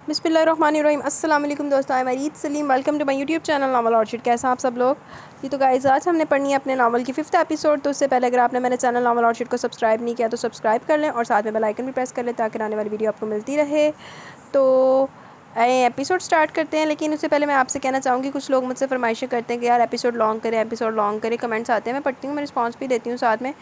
बिस्मिल्लाहिर्रहमानिर्रहीम। अस्सलाम वालेकुम दोस्तों, I am Areed Saleem. Welcome to my YouTube channel Novel Orchid. कैसे हैं आप सब लोग? जी तो गाइस, आज हमने पढ़नी है अपने नावल की 5th एपिसोड। तो उससे पहले अगर आपने मेरे चैनल नावल ऑर्चिड को सब्सक्राइब नहीं किया तो सब्सक्राइब कर लें और साथ में बेल आइकन भी प्रेस कर लें ताकि आने वाली वीडियो आपको मिलती रहे। तो एपिसोड स्टार्ट करते हैं, लेकिन उससे पहले मैं आपसे कहना चाहूँगी, कुछ लोग मुझसे फरमाइशें करते हैं कि यार एपिसोड लॉन्ग करें, एपिसोड लॉन्ग करें। कमेंट्स आते हैं, मैं पढ़ती हूँ, मैं रिस्पॉन्स भी देती हूँ साथ में।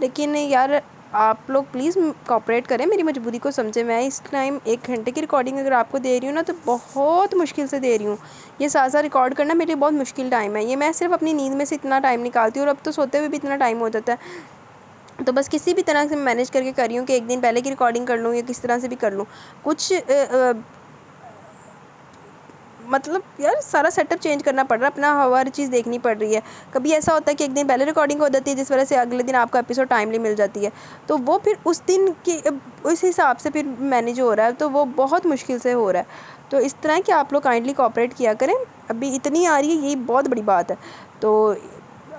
लेकिन यार आप लोग प्लीज़ कोऑपरेट करें, मेरी मजबूरी को समझें। मैं इस टाइम 1 घंटे की रिकॉर्डिंग अगर आपको दे रही हूँ ना, तो बहुत मुश्किल से दे रही हूँ। ये साथ साथ रिकॉर्ड करना मेरे लिए बहुत मुश्किल टाइम है। ये मैं सिर्फ अपनी नींद में से इतना टाइम निकालती हूँ, और अब तो सोते हुए भी इतना टाइम हो जाता है। तो बस किसी भी तरह से मैनेज करके कर रही हूँ कि एक दिन पहले की रिकॉर्डिंग कर लूँ या किस तरह से भी कर लूँ। कुछ मतलब यार सारा सेटअप चेंज करना पड़ रहा है, अपना हर चीज़ देखनी पड़ रही है। कभी ऐसा होता है कि एक दिन पहले रिकॉर्डिंग हो जाती है, जिस वजह से अगले दिन आपका एपिसोड टाइमली मिल जाती है। तो वो फिर उस दिन की उस हिसाब से फिर मैनेज हो रहा है, तो वो बहुत मुश्किल से हो रहा है। तो इस तरह कि आप लोग काइंडली कोऑपरेट किया करें। अभी इतनी आ रही है, यही बहुत बड़ी बात है। तो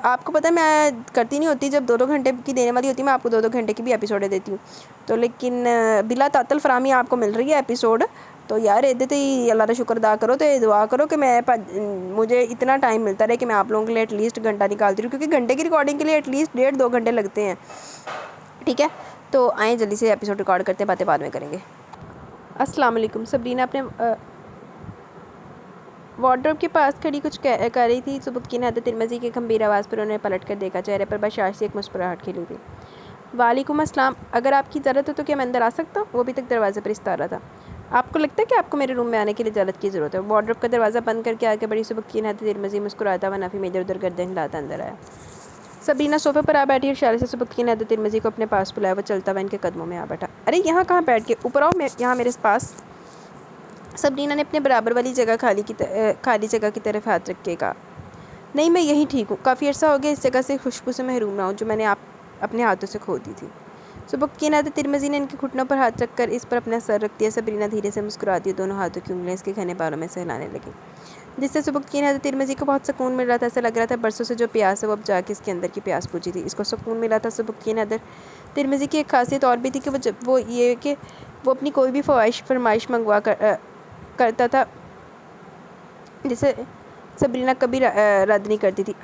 आपको पता है मैं करती नहीं होती, जब 2-2 घंटे की देने वाली होती है मैं आपको 2-2 घंटे की भी एपिसोडें देती हूँ। तो लेकिन बिला तातल फरामी आपको मिल रही है एपिसोड। तो यार ये तो ही अल्लाह का शुक्र अदा करो, तो ये दुआ करो कि मुझे इतना टाइम मिलता रहे कि मैं आप लोगों के लिए एटलीस्ट घंटा निकालती रहूँ, क्योंकि घंटे की रिकॉर्डिंग के लिए एटलीस्ट 1.5-2 घंटे लगते हैं। ठीक है, तो आएँ जल्दी से एपिसोड रिकॉर्ड करते हैं, बातें बाद में करेंगे। अस्सलाम वालेकुम। सबरीना अपने वार्डरोब के पास खड़ी कुछ कर रही थी। सुबुक्कीन हदरत तिरमिज़ी की गंभीर आवाज़ पर उन्होंने पलट कर देखा। चेहरे पर बशाश एक मुस्कुराहट खिली थी। वालेकुम अस्सलाम। अगर आपकी ज़रूरत हो तो क्या मैं अंदर आ सकता हूँ? वो अभी तक दरवाज़े पर इस्तारा था। आपको लगता है कि आपको मेरे रूम में आने के लिए इजाज़त की ज़रूरत है? वार्डरोब का दरवाज़ा बंद करके आगे बढ़ी सुबुक्कीन हदरत तिरमिज़ी मुस्कुराता हुआ नाफी में इधर उधर गर्दन हिलाता अंदर आया। सबरीना सोफे पर आ बैठी और इशारे से सुबुक्कीन हदरत तिरमिज़ी को अपने पास बुलाया। वो चलता हुआ इनके कदमों में आ बैठा। अरे यहाँ कहाँ बैठ के, ऊपर आओ, यहाँ मेरे पास। सबरीना ने अपने बराबर वाली जगह खाली जगह की तरफ हाथ रख के कहा, नहीं मैं यहीं ठीक हूँ। काफ़ी अर्सा हो गया इस जगह से खुशबू से महरूम ना हूँ जो मैंने अपने हाथों से खो दी थी। सुबुक्कीन हदरत तिरमिज़ी ने इनके घुटनों पर हाथ रखकर इस पर अपना सर रख दिया। सबरीना धीरे से मुस्कुराती हुई दोनों हाथों की उंगलियां इसके घने बालों में सहलाने लगी, जिससे सुबुक्कीन हदरत तिरमिज़ी को बहुत सुकून मिल रहा था। ऐसा लग रहा था बरसों से जो प्यास है वो अब जाके इसके अंदर की प्यास पूछी थी। इसको सुकून मिला था। सुबुक्कीन हदरत तिरमिज़ी की एक खासियत और भी थी कि वो अपनी कोई भी फरमाइश करता था जिसे सबरीना कभी रद्द नहीं करती थी।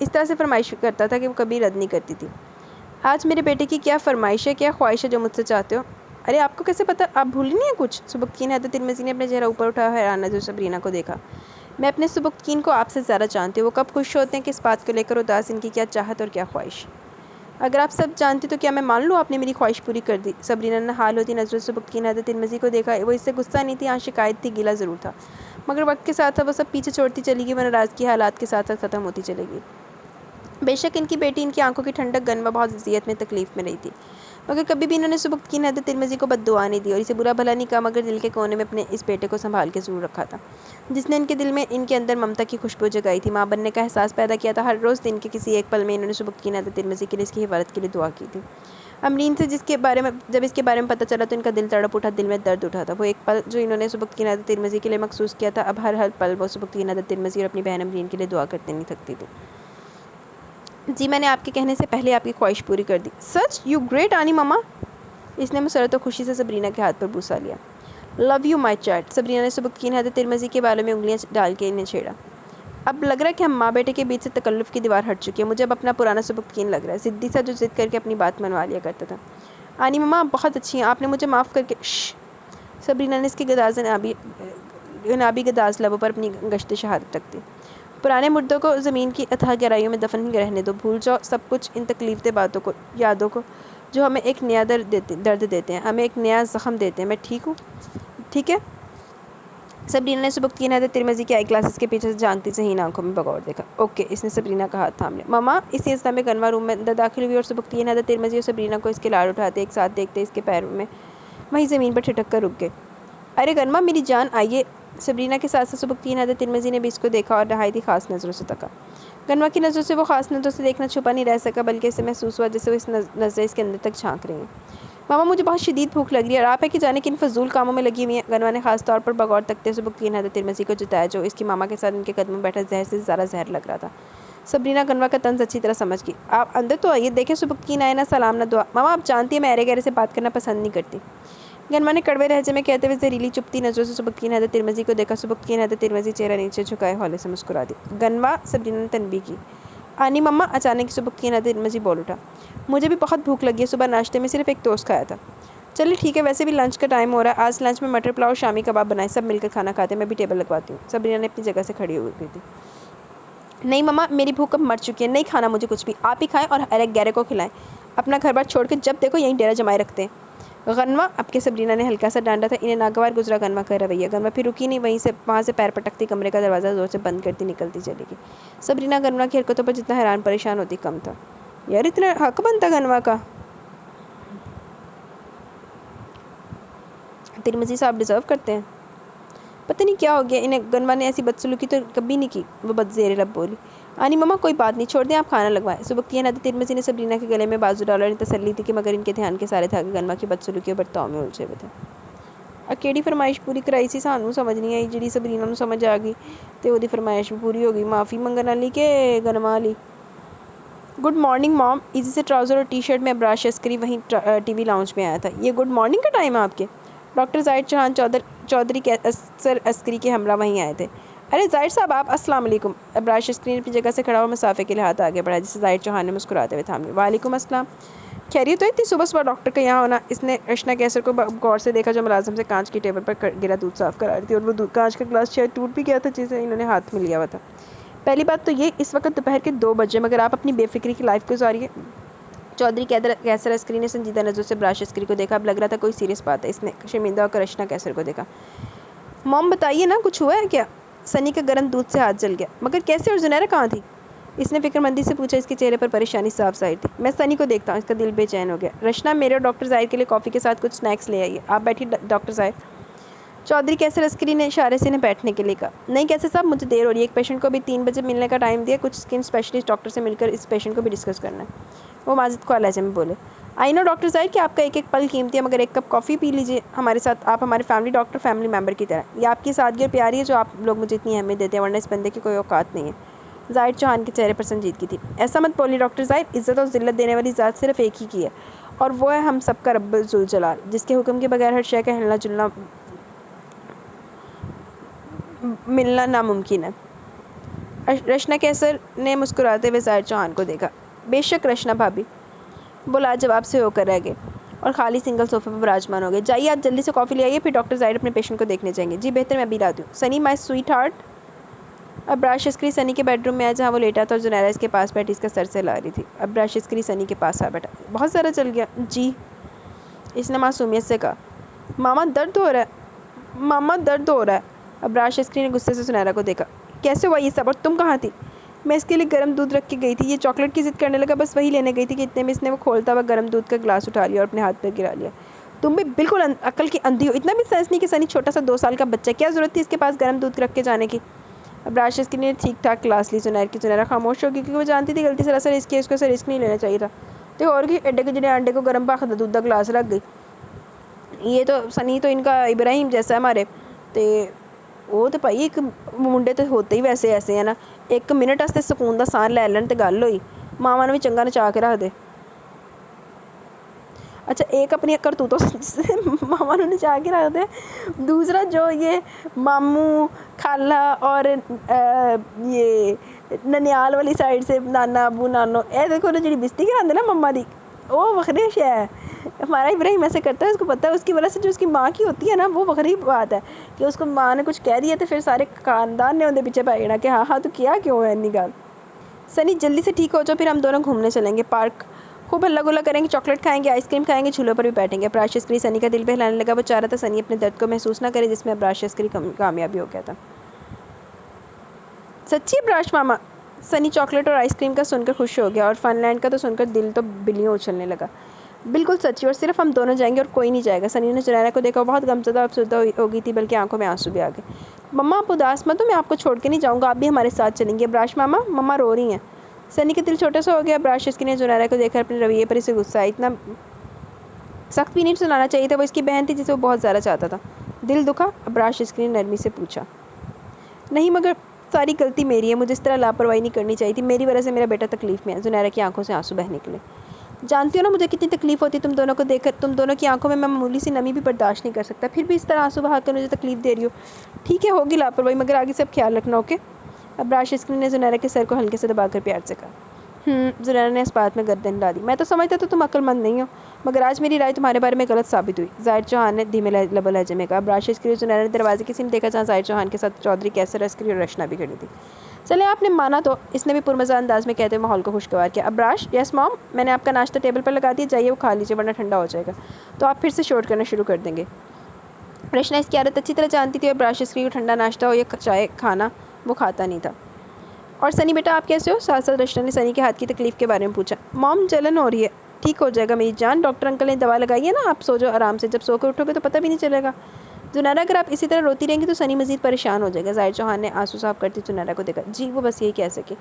इस तरह से फरमाइश करता था कि वो कभी रद्द नहीं करती थी। आज मेरे बेटे की क्या फरमाइश है, क्या ख्वाहिश है जो मुझसे चाहते हो? अरे आपको कैसे पता? आप भूली नहीं है कुछ? सुबुक्कीन हदरत तिरमिज़ी ने अपने चेहरा ऊपर उठाया, हैरान नज़र सबरीना को देखा। मैं अपने सुबुक्कीन को आपसे ज़्यादा जानती हूँ। वो कब खुश होते हैं, किस बात को लेकर उदास, इनकी क्या चाहत और क्या ख्वाहिश। अगर आप सब जानती तो क्या मैं मान लूँ आपने मेरी ख्वाहिश पूरी कर दी? सबरीना ने हाल होती नज़रों से सुबुक्कीन हदरत तिरमिज़ी को देखा। वो इससे गुस्सा नहीं थी, यहाँ शिकायत थी, गिला ज़रूर था, मगर वक्त के साथ वो सब पीछे छोड़ती चली गई। वो नाराज़गी हालात के साथ साथ ख़त्म होती चलेगी। बेशक इनकी बेटी इनकी आंखों की ठंडक गनवा बहुत अजियत में तकलीफ़ में रही थी, मगर कभी भी इन्होंने सुबुक्कीन हदरत तिरमिज़ी को बद्दुआ नहीं दी और इसे बुरा भला नहीं कहा, मगर दिल के कोने में अपने इस बेटे को संभाल के ज़रूर रखा था, जिसने इनके दिल में इनके अंदर ममता की खुशबू जगाई थी, माँ बनने का एहसास पैदा किया था। हर रोज़ दिन के किसी एक पल में इन्होंने सुबुक्कीन हदरत तिरमिज़ी के लिए इसकी हिफाजत के लिए दुआ की थी। अमरीन से जब इसके बारे में पता चला तो इनका दिल तड़प उठा, दिल में दर्द उठा था। वो एक पल जो इन्होंने सुबुक्कीन हदरत तिरमिज़ी के लिए मखसूस किया था, अब हर पल वो सुबुक्कीन हदरत तिरमिज़ी और अपनी बहन अमरीन के लिए दुआ करते नहीं थकती थी। जी मैंने आपके कहने से पहले आपकी ख्वाहिश पूरी कर दी। सच? यू ग्रेट आनी ममा। इसने मुसरत और खुशी से सबरीना के हाथ पर बूसा लिया। Love you my child. Sabrina ने सुबुक्कीन हदरत तिरमिज़ी के बालों में उंगलियां डाल के इन्हें छेड़ा। अब लग रहा है कि हम माँ बेटे के बीच से तकल्लुफ़ की दीवार हट चुकी है। मुझे अब अपना पुराना सुबुक्कीन लग रहा है, ज़िद्दी सा जो ज़िद करके अपनी बात मनवा लिया करता था। आनी ममा आप बहुत अच्छी हैं, आपने मुझे माफ़ करके। सबरीना ने इसके नाबी गदाज लबों पर अपनी गश्त शहादत रख दी। पुराने मुर्दों को ज़मीन की अथाह गहराइयों में दफन रहने दो। भूल जाओ सब कुछ, इन तकलीफ़देह बातों को, यादों को, जो हमें एक नया दर्द देते हैं, हमें एक नया ज़ख्म देते हैं। मैं ठीक हूँ, ठीक है? सबरीना ने सुबुक्कीन हदरत तिरमिज़ी की आई ग्लासेस के पीछे से झांकती ज़हीन आंखों में बगौर देखा। ओके, इसने सबरीना का हाथ थाम लिया। ममा इस इंस्ता में गनवा रूम में अंदर दाखिल हुई और सुबुक्कीन हदरत तिरमिज़ी और सबरीना को इसके लाड़ उठाते एक साथ देखते इसके पैरों में वहीं ज़मीन पर ठिठक कर रुक गए। अरे गनमा मेरी जान, आइए। सबरीना के साथ साथ सुबुक्कीन हदरत तिरमिज़ी ने भी इसको देखा और नहायत ही ख़ास नज़रों से तका। गनमा की नज़रों से वो ख़ास नज़रों से देखना छुपा नहीं रह सका, बल्कि इसे महसूस हुआ जैसे वो इस नज़रें इसके अंदर तक झांक रही हैं। मामा मुझे बहुत शदीद भूख लग रही है और आप है कि जाने किन फजूल कामों में लगी हुई हैं। गनवा ने खास तौर पर बगौर तकते सुबुक्कीन हदरत तिरमिज़ी को जताया, जो इसकी मामा के साथ इनके कदम में बैठा जहर से ज़्यादा जहर लग रहा था। सबरीना गनवा का तंज अच्छी तरह समझ गई। आप अंदर तो आइए, देखें सुबुक्कीन आए ना सलाम ना दुआ। मामा आप जानती है मैं अरे गहरे से बात करना पसंद नहीं करती। गनमा ने कड़वे लहजे में कहते हुए जहरीली चुपती नज़रों से सुबक्की हैदर तिरमिज़ी को देखा। सुबक्की हैदर तिरमिज़ी चेहरा नीचे झुकाए हौले से मुस्कुरा दी। गनमा, सबरीना ने तनबीह की। आनी मम्मा। अचानक सुबक्की हैदर तिरमिज़ी बोल उठा। मुझे भी बहुत भूख लगी है, सुबह नाश्ते में सिर्फ एक टोस्ट खाया था। चलिए ठीक है, वैसे भी लंच का टाइम हो रहा है। आज लंच में मटर पुलाव और शामी कबाब बनाए, सब मिलकर खाना खाते हैं। मैं भी टेबल लगवाती हूँ। सबरीना ने अपनी जगह से खड़ी हो गई थी। नहीं मम्मा, मेरी भूख अब मर चुकी है, नहीं खाना मुझे कुछ भी। आप ही खाएं और अरेक गैरे को खिलाएं। अपना घर बार छोड़ के जब देखो यहीं डेरा जमाए रखते हैं। गनमा, आपके सबरीना ने हल्का सा डांटा था। इन्हें नागवार गुजरा गनमा का रवैया। गनमा फिर रुकी नहीं, वहाँ से पैर पटकती कमरे का दरवाज़ा जोर से बंद करती निकलती चली गई। सबरीना गनमा की हरकतों पर जितना हैरान परेशान होती कम था। यार इतना हक बनता गनमा का। तिरमिज़ी साहब डिज़र्व करते हैं। पता नहीं क्या हो गया इन्हें। गनमा ने ऐसी बदसलूकी तो कभी नहीं की। वो बदज़ेर लब बोली। आनी मम्मा कोई बात नहीं, छोड़ दें, आप खाना लगवाएं। सुबक्ती हैदर तिरमिज़ी ने सबरीना के गले में बाजू डाला और तसल्ली थी कि मगर इनके ध्यान के सारे धागे गनमा की बदसलूकी और बर्ताव में उलझे हुए थे। अकेड़ी फरमाइश पूरी कराई सी, सानू समझ नहीं आई। जी सबरीना नूं समझ आ गई तो वो फरमाइश भी पूरी हो गई। माफ़ी मंगन वाली के गनमा वाली। Good morning mom. इजी से ट्राउज़र और टी शर्ट में अब्राश अस्करी वहीं टीवी लाउंज में आया था। ये गुड मॉर्निंग का टाइम है आपके? डॉक्टर जाहिर चौहान चौधरी के असर अस्करी के हमरा वहीं आए थे। अरे जाहिर साहब आप, अस्सलाम वालेकुम। अब्राश अस्करी ने अपनी जगह से खड़ा हुआ मुसाफे के लिए हाथ आगे बढ़ाया, जिसे जाहिर चौहान ने मुस्कुराते हुए थाम लिया। वालेकुम अस्सलाम। खैरियत तो इतनी सुबह सुबह डॉक्टर का यहाँ होना? इसने रशना कैसर को गौर से देखा जो मुलाजिम से कांच की टेबल पर गिरा दूध साफ़ करा रही थी, और वो कांच का ग्लास शायद टूट भी गया था जिसे इन्होंने हाथ में लिया हुआ था। पहली बात तो ये, इस वक्त दोपहर के 2 बजे, मगर आप अपनी बेफिक्री की लाइफ गुजारिए। चौधरी कैसर अस्करी ने संजीदा नज़र से अब्राश अस्करी को देखा। अब लग रहा था कोई सीरियस बात है। इसने शर्मिंदा होकर रशना कैसर को देखा। मॉम बताइए ना, कुछ हुआ है क्या? सनी का गर्म दूध से हाथ जल गया। मगर कैसे, और जुनैरा कहाँ थी? इसने फिक्रमंदी से पूछा। इसके चेहरे पर परेशानी साफ जाहिर थी। मैं सनी को देखता हूँ। इसका दिल बेचैन हो गया। रशना, मेरे और डॉक्टर जाहिर के लिए कॉफ़ी के साथ कुछ स्नैक्स ले आइए। आप बैठिए डॉक्टर जाहिर। चौधरी कैसर अस्करी ने इशारे से इन्हें बैठने के लिए कहा। नहीं कैसे साहब, मुझे देर हो रही है। एक पेशेंट को भी 3 बजे मिलने का टाइम दिया। कुछ स्किन स्पेशलिस्ट डॉक्टर से मिलकर इस पेशेंट को भी डिस्कस करना है। वो माजिद को लहजे में बोले। आई नो डॉक्टर साहब कि आपका एक एक पल कीमती है, मगर एक कप कॉफ़ी पी लीजिए हमारे साथ। आप हमारे फैमिली डॉक्टर, फैमिली मेम्बर की तरह। ये आपकी सादगी और प्यारी है जो आप लोग मुझे इतनी अहमियत देते हैं, वरना इस बंदे की कोई औकात नहीं है। जाहिर चौहान के चेहरे पर संजीदगी थी। ऐसा मत बोलिए डॉक्टर साहब, इज़्ज़त और ज़िल्लत देने वाली ज़ात सिर्फ एक ही की है, और वो है हम सबका रब्बुल ज़ुल जलाल, जिसके हुक्म के बगैर हर शय का हिलना जुलना मिलना नामुमकिन है। रशना कैसर ने मुस्कुराते हुए जाहिर चौहान को देखा। बेशक रशना भाभी, बोला जवाब से होकर रह गए और खाली सिंगल सोफे पर विराजमान हो गए। जाइए आप जल्दी से कॉफ़ी ले आइए, फिर डॉक्टर जाहिर अपने पेशेंट को देखने जाएंगे। जी बेहतर, मैं अभी लाती हूँ। Sunny my sweet heart. Abrash Askari Sunny के बेडरूम में आया जहाँ वो लेटा था और जुनैरा इसके पास बैठी इसका सर से ला रही थी। अब्राश अस्करी सनी के पास आ बैठा। बहुत ज़्यादा चल गया? जी, इसने मासूमियत से कहा। मामा दर्द हो रहा है, मामा दर्द हो रहा है। अब्राश अस्करी ने गुस्से से जुनैरा को देखा। कैसे हुआ ये सब, और तुम कहाँ थी? मैं इसके लिए गर्म दूध रख के गई थी। ये चॉकलेट की ज़िद करने लगा, बस वही लेने गई थी कि इतने में इसने वो खोलता हुआ गर्म दूध का गिलास उठा लिया और अपने हाथ पर गिरा लिया। तुम भी बिल्कुल अकल की अंधी हो। इतना भी सेंस नहीं कि सनी छोटा सा 2 साल का बच्चा, क्या ज़रूरत थी इसके पास गर्म दूध रख के जाने की? अब्राश अस्करी ने ठीक ठाक क्लास ली जुनैर की। जुनैरा खामोश हो गई क्योंकि वो जानती थी गलती से असर इसकी, उसको ऐसा रिस्क नहीं लेना चाहिए था। तो और कि एडे के जिन्हें अंडे को गर्म पाखा दूध का गिलास रख गई। ये तो सनी तो इनका इब्राहिम जैसा है हमारे। तो वो तो भाई एक मुंडे तो होते ही वैसे ऐसे है ना। 1 मिनट वास्ते सुकून का साह लै लैन तो गल होई, मावां ने भी चंगा नचा के रख दे। अच्छा, एक अपनी करतूतों से मामा ने नचा के रख दे। दूसरा जो ये मामू खाला और ये ननियाल वाली साइड से नाना अबू नानो, ए देखो ना जी बिस्ती कराते ना मम्मा दी, वो वखरी है। हमारा इब्राहिम ऐसे करता है, उसको पता है उसकी वजह से जो उसकी माँ की होती है ना, वो वखरी बात है कि उसको माँ ने कुछ कह दिया तो फिर सारे खानदान ने उनके पीछे पै कि हाँ हाँ तो किया क्यों है इतनी गल। सनी जल्दी से ठीक हो जाओ, फिर हम दोनों घूमने चलेंगे पार्क, खूब हल्ला गुल्ला करेंगे, चॉकलेट खाएंगे, आइसक्रीम खाएंगे, झूलों पर भी बैठेंगे। अब्राश अस्करी सनी का दिल बहलाने लगा। वो चाह रहा था सनी अपने दर्द को महसूस ना करे, जिसमें अब्राश अस्करी कामयाबी हो गया था। सच्ची अब्राश मामा? सनी चॉकलेट और आइसक्रीम का सुनकर खुश हो गया और फनलैंड का तो सुनकर दिल तो बिल्लियों उछलने लगा। बिल्कुल सच्ची, और सिर्फ हम दोनों जाएंगे और कोई नहीं जाएगा। सनी ने जुनैरा को देखा, बहुत गमज़दा और अफसरदा हो गई थी, बल्कि आंखों में आंसू भी आ गए। मम्मा आप उदास मत हो, मैं आपको छोड़ के नहीं जाऊँगा, आप भी हमारे साथ चलेंगे। अब्राश मामा, मम्मा रो रही हैं। सनी का दिल छोटा सा हो गया। अब्राश अस्करी ने जुनैरा को देखकर अपने रवैये पर इसे गुस्सा आया। इतना सख्त भी नहीं सुनाना चाहिए था, वो इसकी बहन थी जिसे वो बहुत ज़्यादा चाहता था। दिल दुखा? अब्राश अस्करी ने नरमी से पूछा। नहीं, मगर सारी गलती मेरी है, मुझे इस तरह लापरवाही नहीं करनी चाहिए थी। मेरी वजह से मेरा बेटा तकलीफ़ में है। जुनैरा की आंखों से आंसू बहने निकले। जानती हो ना मुझे कितनी तकलीफ़ होती है तुम दोनों को देखकर। तुम दोनों की आंखों में मैं मामूली सी नमी भी बर्दाश्त नहीं कर सकता, फिर भी इस तरह आंसू बहाकर मुझे तकलीफ़ दे रही हो। ठीक है, होगी लापरवाही, मगर आगे सब ख्याल रखना, ओके। अब्राश इस्क्रीन ने जुनैरा के सर को हल्के से दबाकर प्यार से कहा। जुनैरा ने इस बात में गर्दन हिला दी। मैं तो समझता तो तुम अक्लमंद नहीं हो, मगर आज मेरी राय तुम्हारे बारे में गलत साबित हुई, ज़ाहिर चौहान ने धीमे लबो लहजे में कहा। अब्राश इस्क्रीन जुनैरा ने दरवाजे की सिम देखा जहाँ ज़ाहिर चौहान के साथ चौधरी कैसर अस्करी और रचना भी खड़ी थी। चले, आपने माना तो, इसने भी पुरमज़ा अंदाज में कहते हुए माहौल को खुशगवार किया। अब्राश, यस मॉम, मैंने आपका नाश्ता टेबल पर लगा दिया, जाइए वो खा लीजिए वरना ठंडा हो जाएगा तो आप फिर से शोर करना शुरू कर देंगे। रचना इसकी आदत अच्छी तरह जानती थी। अब्राश इस्क्री को ठंडा नाश्ता हो या चाय खाना वो खाता नहीं था। और सनी बेटा आप कैसे हो? साथ साथ रचना ने सनी के हाथ की तकलीफ़ के बारे में पूछा। मॉम, जलन हो रही है, ठीक हो जाएगा मेरी जान, डॉक्टर अंकल ने दवा लगाई है ना, आप सो जाओ आराम से, जब सो कर उठोगे तो पता भी नहीं चलेगा। जुनैरा, अगर आप इसी तरह रोती रहेंगी तो सनी मज़ीद परेशान हो जाएगा। ज़ाहिर चौहान ने आंसू साफ करती जुनैरा को देखा। जी, वो बस यही कह सके।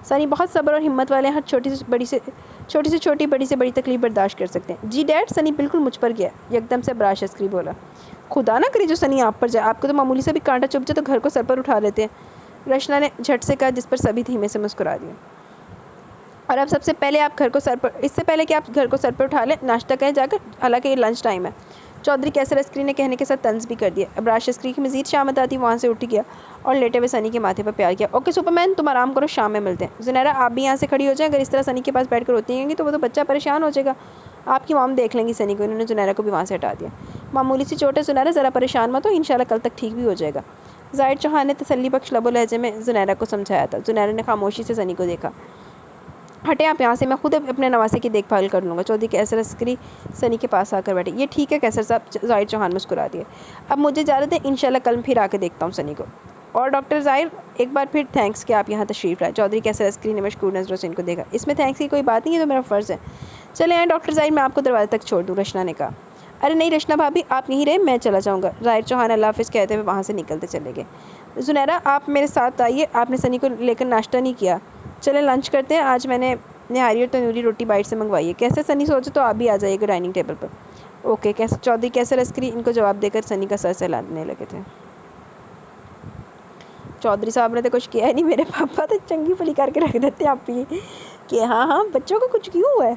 सनी बहुत सब्र और हिम्मत वाले, हर छोटी से छोटी बड़ी से बड़ी तकलीफ बर्दाश्त कर सकते हैं। जी डैड, सनी बिल्कुल मुझ पर गया, एकदम से अब्राश अस्करी बोला। खुदा ना करे जो सनी आप पर जाए, आपको तो मामूली से भी कांटा चुभ जाए तो घर को सर पर उठा लेते हैं, रचना ने झट से कहा, जिस पर सभी धीमे से मुस्कुरा दिया। और अब सबसे पहले आप घर को सर पर, इससे पहले कि आप घर को सर पर उठा लें, नाश्ता करें जाकर, हालांकि ये लंच टाइम है। चौधरी कैसर अस्करी ने कहने के साथ तंज भी कर दिया। अब्राश अस्करी की मजीद शामत आती वहाँ से उठ गया और लेटे हुए सनी के माथे पर प्यार किया। ओके सुपरमैन, तुम आराम करो, शाम में मिलते हैं। जुनैरा, आप भी यहाँ से खड़ी हो जाए, अगर इस तरह सनी के पास बैठ कर रोती रहेंगी तो वो तो बच्चा परेशान हो जाएगा, आपकी मॉम देख लेंगी सनी को। इन्होंने जुनैरा को भी वहाँ से हटा दिया। मामूली सी चोट है जुनैरा, ज़रा परेशान मत हो, इंशाल्लाह कल तक ठीक भी हो जाएगा, ज़ाहिर चौहान ने तसल्ली बख्श लबो लहजे में जुनैरा को समझाया था। जुनैरा ने खामोशी से सनी को देखा। हटे आप यहाँ से, मैं खुद अपने नवासे की देखभाल कर लूँगा। चौधरी कैसर अस्करी सनी के पास आकर बैठे। ये ठीक है कैसर साहब, ज़ाहिर चौहान मुस्कुरा दिए। अब मुझे इजाज़त है, इंशाल्लाह कल फिर आके देखता हूँ सनी को। और डॉक्टर ज़ाहिर, एक बार फिर थैंक्स कि आप यहाँ तशरीफ़ लाए। चौधरी कैसर अस्करी ने मशकूर नज़रों से इनको देखा। इसमें थैंक्स की कोई बात नहीं है, तो मेरा फ़र्ज़ है। चले आए डॉक्टर ज़ाहिर, मैं आपको दरवाजे तक छोड़ दूँ, रचना ने कहा। अरे नहीं रचना भाभी, आप यहीं रहे, मैं चला जाऊँगा। ज़ाहिर चौहान अल्लाह हाफ़िज़ कहते हुए वहाँ से निकलते चले गए। जुनैरा, आप मेरे साथ आइए, आपने सनी को लेकर नाश्ता नहीं किया। चले लंच करते हैं, आज मैंने निहारी और तंदूरी रोटी बाइट से मंगवाई है। कैसे सनी सोचे तो आप भी आ जाइएगा डाइनिंग टेबल पर। ओके। कैसे चौधरी कैसर अस्करी इनको जवाब देकर सनी का सर सहलाने लगे थे। चौधरी साहब ने तो कुछ किया ही नहीं, मेरे पापा तो चंगी फली करके रख देते आप ही कि हाँ बच्चों को कुछ क्यों हुआ है।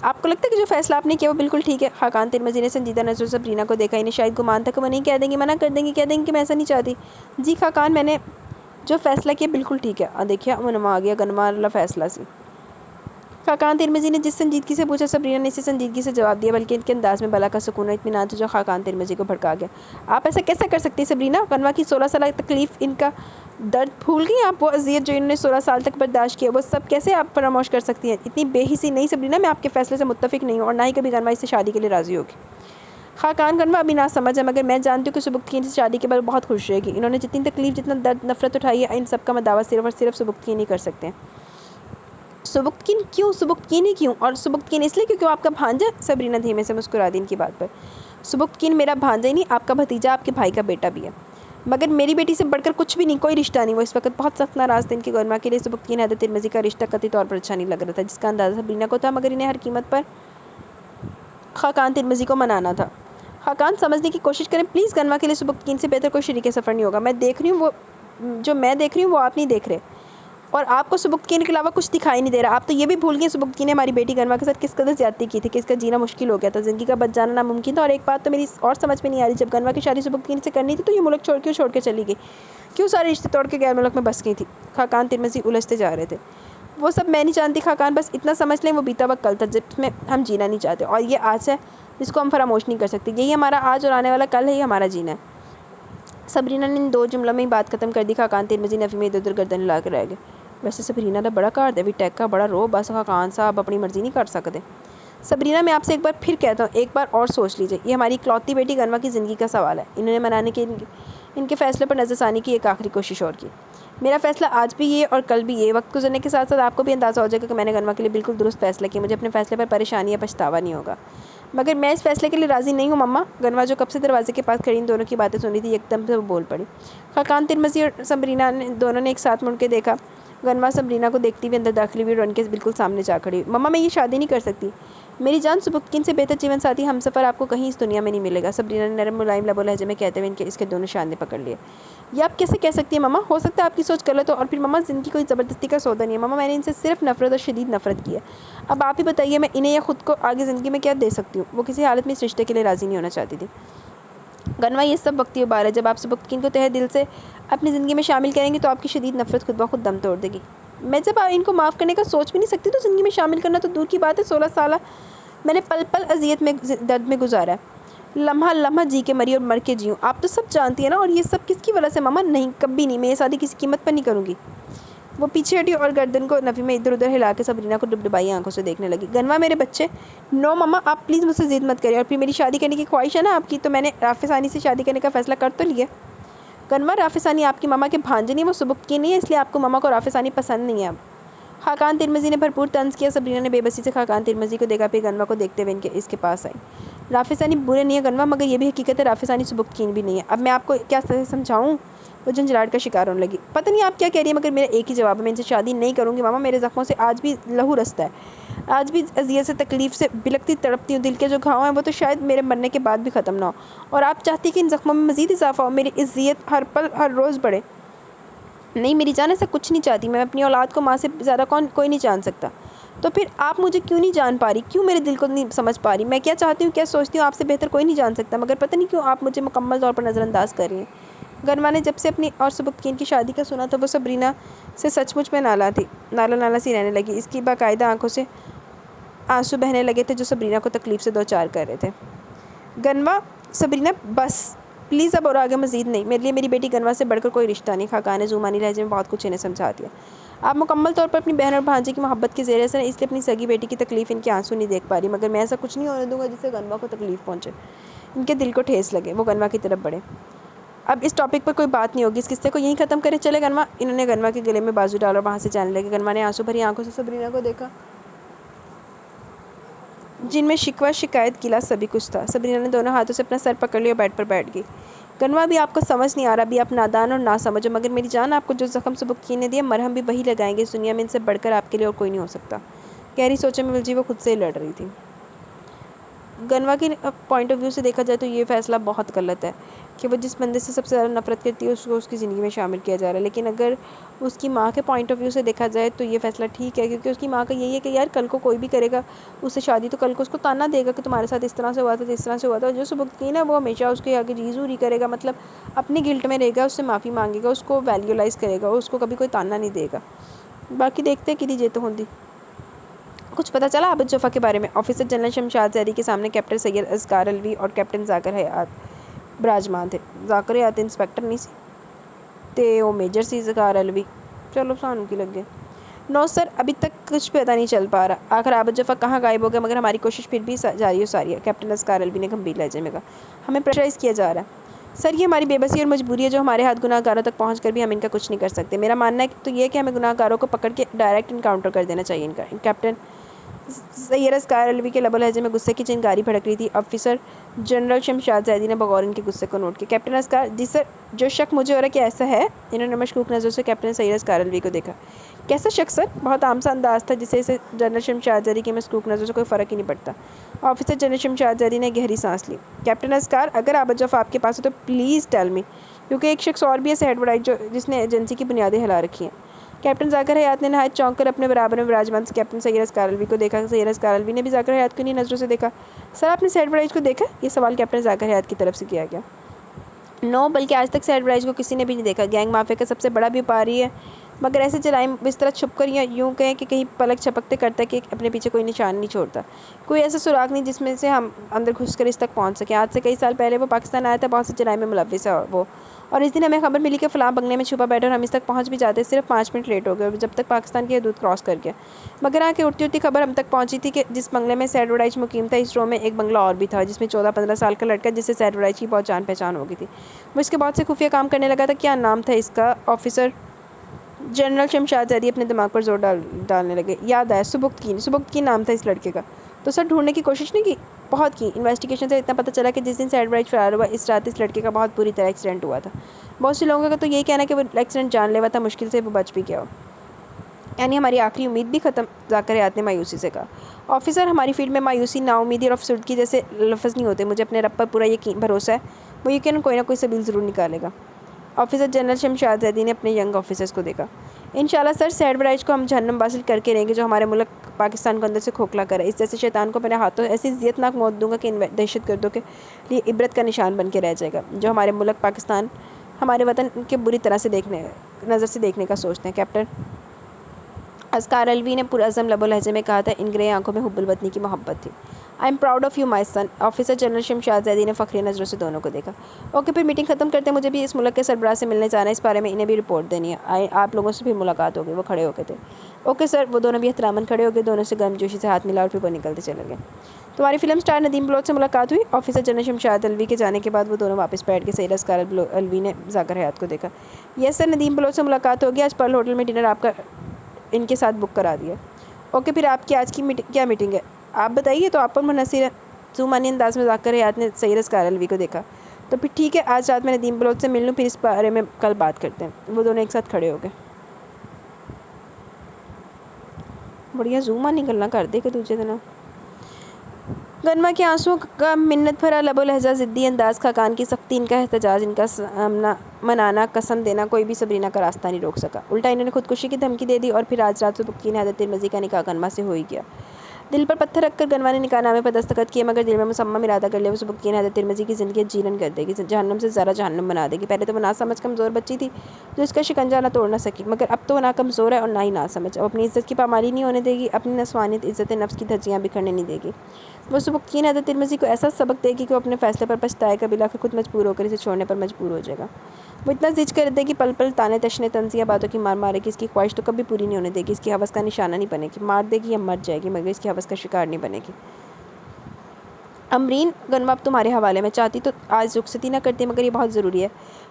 आपको लगता है कि जो फैसला आपने किया वो बिल्कुल ठीक है? खाकान तिरमिज़ी ने संजीदा नज़रों से सब्रीना को देखा। इन्हें शायद गुमान था कि वो नहीं कह देंगी, मना कर देंगी, कह देंगी कि मैं ऐसा नहीं चाहती। जी खाकान, मैंने जो फ़ैसला किया बिल्कुल ठीक है। देखिए मुनमा आ गया गनमा वाला फ़ैसला सी। खाकान तिरमिज़ी ने जिस संजीदगी से पूछा, सब्रीना ने इसी संजीदगी से जवाब दिया, बल्कि इनके अंदाज़ में बला का सुकून और इत्मीनान था जो खाकान तिरमिज़ी को भड़का गया। आप ऐसा कैसे कर सकती सब्रीना? गनवा की 16 साल तकलीफ़, इनका दर्द भूल गई आप? वो अज़ियत जो इन्होंने 16 साल तक बर्दाश्त किया, वो सब कैसे आप फरामोश कर सकती हैं? इतनी बेहिसी नहीं सब्रीना, मैं आपके फ़ैसले से मुत्तफ़िक नहीं हूँ और ना ही कभी गनवा इससे शादी के लिए राज़ी होगी। खाकान गनवा अभी ना समझ है, मगर मैं जानती हूँ कि सुबुक्तकीन से शादी के बाद बहुत खुश रहेगी। इन्होंने जितनी तकलीफ़, जितना दर्द, नफ़रत उठाई है, इन सब का मदावा सिर्फ़ और सिर्फ सुबुक्तकीन ही कर सकते हैं। सुबुक्तकीन क्यों? सुबुक्तकीन ही क्यों? और सुबुक्तकीन इसलिए क्योंकि वो आपका भांजा? सब्रीना धीमे से मुस्कुरा दी इनकी बात पर। सुबुक्तकीन मेरा भांजा ही नहीं, आपका भतीजा, आपके भाई का बेटा भी है, मगर मेरी बेटी से बढ़कर कुछ भी नहीं, कोई रिश्ता नहीं। वो इस वक्त बहुत सख्त नाराज़ थे। इनकी गरमा के लिए सुबुक्तकीन हैदर तिरमिज़ी का रिश्ता कतई तौर पर अच्छा नहीं लग रहा था, जिसका अंदाज़ा सब्रीना को था, मगर इन्हें हर कीमत पर खाकान तिरमिज़ी को मनाना था। खाकान समझने की कोशिश करें प्लीज़, गनवा के लिए सुबुक्तकीन से बेहतर कोई शरीक सफ़र नहीं होगा। मैं देख रही हूँ वो, जो मैं देख रही हूँ वो आप नहीं देख रहे, और आपको सुबुक्तकीन के अलावा कुछ दिखाई नहीं दे रहा। आप तो ये भी भूल गए सुबुक्तकीन ने हमारी बेटी गनवा के साथ किस कदर ज़्यादती की थी कि इसका जीना मुश्किल हो गया था, ज़िंदगी का बच जाना नामुमकिन था। और एक बात तो मेरी और समझ में नहीं आ रही, जब गनवा की शादी सुबुक्तकीन से करनी थी तो ये मुल्क छोड़ के चली गई, क्यों सारे रिश्ते तोड़ के गैर मुल्क में बस गई थी? खाकान तिरमिज़ी उलझते जा रहे थे। वो सब मैं नहीं जानती खाकान, बस इतना समझ लें वो बीता वक्त कल था जिसमें हम जीना नहीं चाहते, और ये आज है जिसको हम फरामोश नहीं कर सकते। यही हमारा आज और आने वाला कल है, ही हमारा जीना है। सब्रीना ने इन 2 जुमलों में ही बात खत्म कर दी। खाकान तिरमिज़ी नफ़ी में इधर उधर गर्दन हिला कर रह गए। वैसे सब्रीना का बड़ा कार दे भी टैग का बड़ा रो, बस खाकान साहब अपनी मर्ज़ी नहीं कर सकते। सब्रीना, मैं आपसे एक बार फिर कहता हूँ, एक बार और सोच लीजिए, ये हमारी इकलौती बेटी गनवा की ज़िंदगी का सवाल है। इन्होंने मनाने के इनके फ़ैसले पर नज़रसानी की एक आखिरी कोशिश और की। मेरा फ़ैसला आज भी ये और कल भी ये। वक्त गुजरने के साथ साथ आपको भी अंदाज़ा हो जाएगा कि मैंने गनवा के लिए बिल्कुल दुरुस्त फ़ैसला किया। मुझे अपने फ़ैसले पर परेशानी या पछतावा नहीं होगा, मगर मैं इस फ़ैसले के लिए राज़ी नहीं हूँ मम्मा। गनवा जो कब से दरवाजे के पास खड़ी इन दोनों की बातें सुन रही थी, एकदम से वो बोल पड़ी। खाकान तिरमिज़ी और सब्रीना ने दोनों ने एक साथ मुड़ के देखा। गनवा सब्रीना को देखती हुई अंदर दाखिल हुई और उनके बिल्कुल सामने जा खड़ी। मम्मा, मैं ये शादी नहीं कर सकती, मेरी जान, सुबुक्किन से बेहतर जीवन साथी हमसफ़र आपको कहीं इस दुनिया में नहीं मिलेगा, सबरीना ने नरम मुलायम लबो लहजे में कहते हुए इसके दोनों शाने पकड़ लिए। ये आप कैसे कह सकती हैं मम्मा? हो सकता है आपकी सोच गलत हो, और फिर मम्मा ज़िंदगी कोई ज़बरदस्ती का सौदा नहीं है मम्मा, मैंने इनसे सिर्फ नफरत और शदीद नफरत की है। अब आप ही बताइए, मैं इन्हें या खुद को आगे ज़िंदगी में क्या दे सकती हूँ? वो किसी हालत में इस रिश्ते के लिए राज़ी नहीं होना चाहती थी। गनवा, ये सब वक्ती उबार है। जब आप सुबुक्किन को तहे दिल से अपनी ज़िंदगी में शामिल करेंगे तो आपकी शदीद नफरत खुद ब खुद दम तोड़ देगी। मैं जब इनको माफ़ करने का सोच भी नहीं सकती तो ज़िंदगी में शामिल करना तो दूर की बात है। 16 साल मैंने पल पल अजियत में, दर्द में गुजारा है, लम्हा लम्हा जी के मरी और मर के जीऊँ। आप तो सब जानती है ना। और ये सब किसकी वजह से मामा? नहीं, कभी नहीं, मैं ये शादी किसी कीमत पर नहीं करूँगी। वो पीछे हटी और गर्दन को नफ़ी में इधर उधर हिला के सबरीना को डुबडुबाई आंखों से देखने लगी। गनवा, मेरे बच्चे, नो मम्मा, आप प्लीज़ मुझसे ज़िद मत करिए। और फिर मेरी शादी करने की ख्वाहिश है ना आपकी, तो मैंने राफिसानी से शादी करने का फ़ैसला कर तो लिया। गनवा, राफिसानी आपकी मामा के भांजे नहीं, वो सुबुक्किन नहीं है, इसलिए आपको मामा को राफिसानी पसंद नहीं है। अब खाकान तिरमिज़ी ने भरपूर तंज किया। सबरीना ने बेबसी से खाकान तिरमिज़ी को देखा, फिर गनवा को देखते हुए इसके पास आई। राफिसानी बुरे नहीं है गनवा, मगर ये भी हकीकत है, राफिसानी सुबुक्किन भी नहीं है। अब मैं आपको क्या समझाऊँ? वो झंझलाहट का शिकार होने लगी। पता नहीं आप क्या कह रही है, मगर मेरा एक ही जवाब है, मैं इनसे शादी नहीं करूँगी मामा। मेरे ज़ख्मों से आज भी लहू रसता है, आज भी अजियत से तकलीफ़ से बिलकती तड़पती हूँ। दिल के जो घाव हैं वो तो शायद मेरे मरने के बाद भी ख़त्म ना हो, और आप चाहती कि इन ज़ख्मों में मज़ीद इजाफा हो, मेरी इज़्ज़त हर पल हर रोज़ बढ़े। नहीं मेरी जान, ऐसा कुछ नहीं चाहती मैं। अपनी औलाद को माँ से ज़्यादा कोई नहीं जान सकता। तो फिर आप मुझे क्यों नहीं जान पा रही? क्यों मेरे दिल को नहीं समझ पा रही? मैं क्या चाहती हूँ, क्या सोचती हूँ, आपसे बेहतर कोई नहीं जान सकता, मगर पता नहीं क्यों आप मुझे मुकम्मल तौर पर नज़रअंदाज कर रही हैं। गनवा ने जब से अपनी और सुबुक्किन की शादी का सुना तो वो सबरीना से सचमुच में नाला सी रहने लगी। इसकी बाकायदा आंखों से आंसू बहने लगे थे जो सबरीना को तकलीफ़ से दो चार कर रहे थे। गनवा, सबरीना, बस प्लीज़, अब और आगे मज़ीद नहीं। मेरे लिए मेरी बेटी गनवा से बढ़कर कोई रिश्ता नहीं। खाकान ने ज़ुमानी लहजे में बहुत कुछ इन्हें समझा दिया। आप मुकम्मल तौर पर अपनी बहन और भांजे की मोहब्बत के ज़ेर असर हैं, इसलिए अपनी सगी बेटी की तकलीफ़ इनके आंसू नहीं देख पा रही, मगर मैं ऐसा कुछ नहीं होने दूंगा जिससे गनवा को तकलीफ़ पहुँचे, इनके दिल को ठेस लगे। वो गनवा की तरफ बढ़े। अब इस टॉपिक पर कोई बात नहीं होगी, इस किस्से को यहीं ख़त्म करें, चले गनवा। इन्होंने गनवा के गले में बाजू डाला और वहाँ से जाने लगे। गनवा ने आंसू भरी आंखों से सबरीना को देखा, जिनमें शिकवा, शिकायत, गिला सभी कुछ था। सबरीना ने दोनों हाथों से अपना सर पकड़ लिया और बेड पर बैठ गई। गनवा, भी आपको समझ नहीं आ रहा, भी आप नादान और ना समझो, मगर मेरी जान, आपको जो ज़ख्म सुबुक्किन ने दिया, मरहम भी वही लगाएंगे। इस दुनिया में इनसे बढ़कर आपके लिए और कोई नहीं हो सकता। गहरी सोचों में उलझी वो खुद से ही लड़ रही थी। गनवा के पॉइंट ऑफ व्यू से देखा जाए तो ये फ़ैसला बहुत गलत है कि वो जिस बंदे से सबसे ज़्यादा नफरत करती है उसको उसकी ज़िंदगी में शामिल किया जा रहा है। लेकिन अगर उसकी माँ के पॉइंट ऑफ व्यू से देखा जाए तो ये फ़ैसला ठीक है, क्योंकि उसकी माँ का यही है कि यार कल को कोई भी करेगा उससे शादी तो कल को उसको ताना देगा कि तुम्हारे साथ इस तरह से हुआ था, इस तरह से हुआ था। जो सुबुक्किन है वो हमेशा उसके आगे जीजूरी करेगा, मतलब अपनी गिल्ट में रहेगा, उससे माफ़ी मांगेगा, उसको वैल्यूलाइज़ करेगा, उसको कभी कोई ताना नहीं देगा। बाकी देखते हैं कि जीत होंगी। कुछ पता चला आबिद जोफ़ा के बारे में? ऑफिसर जनरल शमशाद जैदी के सामने कैप्टन सैयद असगार अलवी और कैप्टन जाकर हयात विराजमान थे। जाकर हयात इंस्पेक्टर नहीं सी ते वो मेजर सी ज़कार अलवी। चलो सानू की लग गए। नो सर, अभी तक कुछ पता नहीं चल पा रहा। आखिर आबिद जोफ़ा कहाँ गायब हो गया, मगर हमारी कोशिश फिर भी जारी है। कैप्टन असगार अलवी ने गंभीर लहजे में कहा। हमें प्रेशराइज़ किया जा रहा है सर, ये हमारी बेबसी और मजबूरी है जो हमारे हाथ गुनाहगारों तक पहुँच कर भी हम इनका कुछ नहीं कर सकते। मेरा मानना है तो ये है कि हमें गुनाहगारों को पकड़ के डायरेक्ट इनकाउंटर कर देना चाहिए इनका। कैप्टन सैयद असगार अलवी के लबो लहजे में गुस्से की चिंगारी भड़क रही थी। ऑफिसर जनरल शमशाद जैदी ने बगौर इनके गुस्से को नोट किया। कैप्टन असगार, जी सर, जो शक मुझे हो रहा है कि ऐसा है। इन्होंने मशकूक नज़र से कैप्टन सैयद असगार अलवी को देखा। कैसा शक सर? बहुत आम सा अंदाज था जिसे इसे जनरल शमशाद जैदी की मशकूक नज़र से कोई फ़र्क ही नहीं पड़ता। ऑफिसर जनरल शमशाद जैदी ने गहरी सांस ली। कैप्टन असगार, अगर आबिद जोफ़ा आपके पास हो तो प्लीज़ टेल मी, क्योंकि एक शख्स और भी है हेड वडाइट जो जिसने एजेंसी की बुनियादें हिला रखी हैं। कैप्टन जाकर हयात ने नहायत चौंक कर अपने बराबर में विराजमान कैप्टन सैयद असगार अलवी को देखा। सैयद असगार अलवी ने भी जाकर हयात को इन्हीं नज़रों से देखा। सर, आपने सैयद वडाइज को देखा? ये सवाल कैप्टन जाकर हयात की तरफ से किया गया। नो, बल्कि आज तक सैयद वडाइज को किसी ने भी नहीं देखा। गैंग माफिया का सबसे बड़ा व्यापारी है, मगर ऐसे जराइम इस तरह छुप कर या यूँ कहें कि कहीं पलक झपकते करता है कि अपने पीछे कोई निशान नहीं छोड़ता। कोई ऐसा सुराग नहीं जिसमें से हम अंदर घुसकर इस तक पहुँच सकें। आज से कई साल पहले वो पाकिस्तान आया था, बहुत से जराइम में मुलव्विस है वो, और इस दिन हमें खबर मिली कि फ़लाँ बंगले में छुपा बैठा और हम इस तक पहुँच भी जाते, सिर्फ 5 मिनट लेट हो गए जब तक पाकिस्तान की हदूद क्रॉस कर गया। मगर आके उड़ती उड़ती खबर हम तक पहुँची थी कि जिस बंगले में सैयद वडाइज मुकीम था, इस रो में एक बंगला और भी था जिसमें 14-15 साल का लड़का जिससे सैयद वडाइज की बहुत जान पहचान हो गई थी, वो इसके बहुत से खुफिया काम करने लगा था। क्या नाम था इसका? ऑफिसर जनरल शमशाद जैदी अपने दिमाग पर जोर डालने लगे। याद आया, सुबुक्किन नाम था इस लड़के का। तो सर, ढूंढने की कोशिश नहीं की? बहुत की। इन्वेस्टिगेशन से इतना पता चला कि जिस दिन सैयद वडाइज फरार हुआ इस रात इस लड़के का बहुत बुरी तरह एक्सीडेंट हुआ था। बहुत से लोगों का तो यही कहना है कि वो एक्सीडेंट जानलेवा था, मुश्किल से वो बच भी गया हो। यानी हमारी आखिरी उम्मीद भी ख़त्म, जाकर हयात ने मायूसी से कहा। ऑफिसर, हमारी फील्ड में मायूसी, नाउमीदी और अफसरदगी जैसे लफ्ज़ नहीं होते। मुझे अपने रब पर पूरा यकीन भरोसा है, वो यकीनन कोई ना कोई सबील ज़रूर निकालेगा। ऑफिसर जनरल शमशाद जैदी ने अपने यंग ऑफिसर्स को देखा। इंशाल्लाह सर, सैड बराइज को हम जहन्नम वासिल करके रहेंगे जो हमारे मुल्क पाकिस्तान को अंदर से खोखला करे। इस जैसे शैतान को मेरे हाथों ऐसी ज़ियतनाक मौत दूंगा कि इन दहशतगर्दों के लिए इबरत का निशान बन के रह जाएगा, जो हमारे मुल्क पाकिस्तान, हमारे वतन के बुरी तरह से नज़र से देखने का सोचते हैं। कैप्टन असकार अलवी ने पुरअज़म लबो लहजे में कहा था। इन ग्रे आंखों में हुब्बुल वतनी की मोहब्बत थी। I am proud of you my son. Officer general Shamshad Zaidi ने फ़ख्री नज़रों से दोनों को देखा। ओके, फिर मीटिंग ख़त्म करते हैं। मुझे भी इस मुल्क के सरबराह से मिलने जाना है, इस बारे में इन्हें भी रिपोर्ट देनी है। आप लोगों से भी मुलाकात होगी। वो खड़े हो गए थे। Okay sir. वो दोनों भी एहतरामन खड़े हो गए, दोनों से गर्मजोशी से हाथ मिला और फिर वो निकलते चले गए। तुम्हारी फिल्म स्टार नदीम बलोच से मुलाकात हुई? ऑफिसर जनरल शमशाद अलवी के जाने के बाद वो दोनों वापस बैठ के सैयद असकार अलवी ने जाकर हयात को देखा। यस सर, नदीम बलोच से मुलाकात होगी। आज पर्ल होटल में डिनर आपका इनके साथ बुक करा दिया। ओके, फिर आपकी आज की क्या मीटिंग है, आप बताइए। तो आप पर मुनसिर है। जुमानी अंदाज में जाकर हयात ने सैयद असकार अलवी को देखा। तो फिर ठीक है, आज रात में नदीम बलोच से मिल लूँ, फिर इस बारे में कल बात करते हैं। वो दोनों एक साथ खड़े हो गए। बढ़िया जूमानी गल्ला कर दे कि दूसरे दिन गनमा के आंसुओं का मिन्नत भरा लबो लहजा, ज़िद्दी अंदाज, खाकान की सख्ती, इनका एहतजाज, इनका सामना मनाना, कसम देना, कोई भी सबरीना का रास्ता नहीं रोक सका। उल्टा इन्होंने खुदकुशी की धमकी दे दी और फिर आज रात सुबुक्की ने हज़रत तिरमिज़ी का निकाह गनमा से हो ही गया। दिल पर पत्थर रखकर गनवा ने निकाहनामे पर दस्तखत किए, मगर दिल में मुसम्मम इरादा कर लिया वो सुबुक्की ने हज़रत तिरमिज़ी की ज़िंदगी जीलन कर देगी, जहन्नम से ज़रा जहन्नम बना देगी। पहले तो वो ना समझ कमज़ोर बच्ची थी जो इसका शिकंजा ना तोड़ ना सकी, मगर अब तो वो ना कमज़ोर है और ना ही ना समझ। अब अपनी इज़्ज़त की पामाली नहीं होने देगी, अपनी नस्वानियत इज़्ज़त नफ्स की धज्जियाँ बिखरने नहीं देगी। वो सुबुक्की ने हज़रत तिरमिज़ी को ऐसा सबक देगी कि वो अपने फ़ैसले पर पछताए, कभी फिर खुद मजबूर होकर इसे छोड़ने पर मजबूर हो जाएगा। वो इतना ज़िद कर देगी, पल पल ताने तशने तंज़िया बातों की मार मारेगी। इसकी ख्वाहिश तो कभी पूरी नहीं होने देगी, इसकी हवस का निशाना नहीं बनेगी। मार देगी या मर जाएगी, मगर इसकी हवस का शिकार नहीं बनेगी। अमरीन, गनमा अब तुम्हारे हवाले में। चाहती तो आज रुखसती ना करती, मगर ये बहुत ज़रूरी है।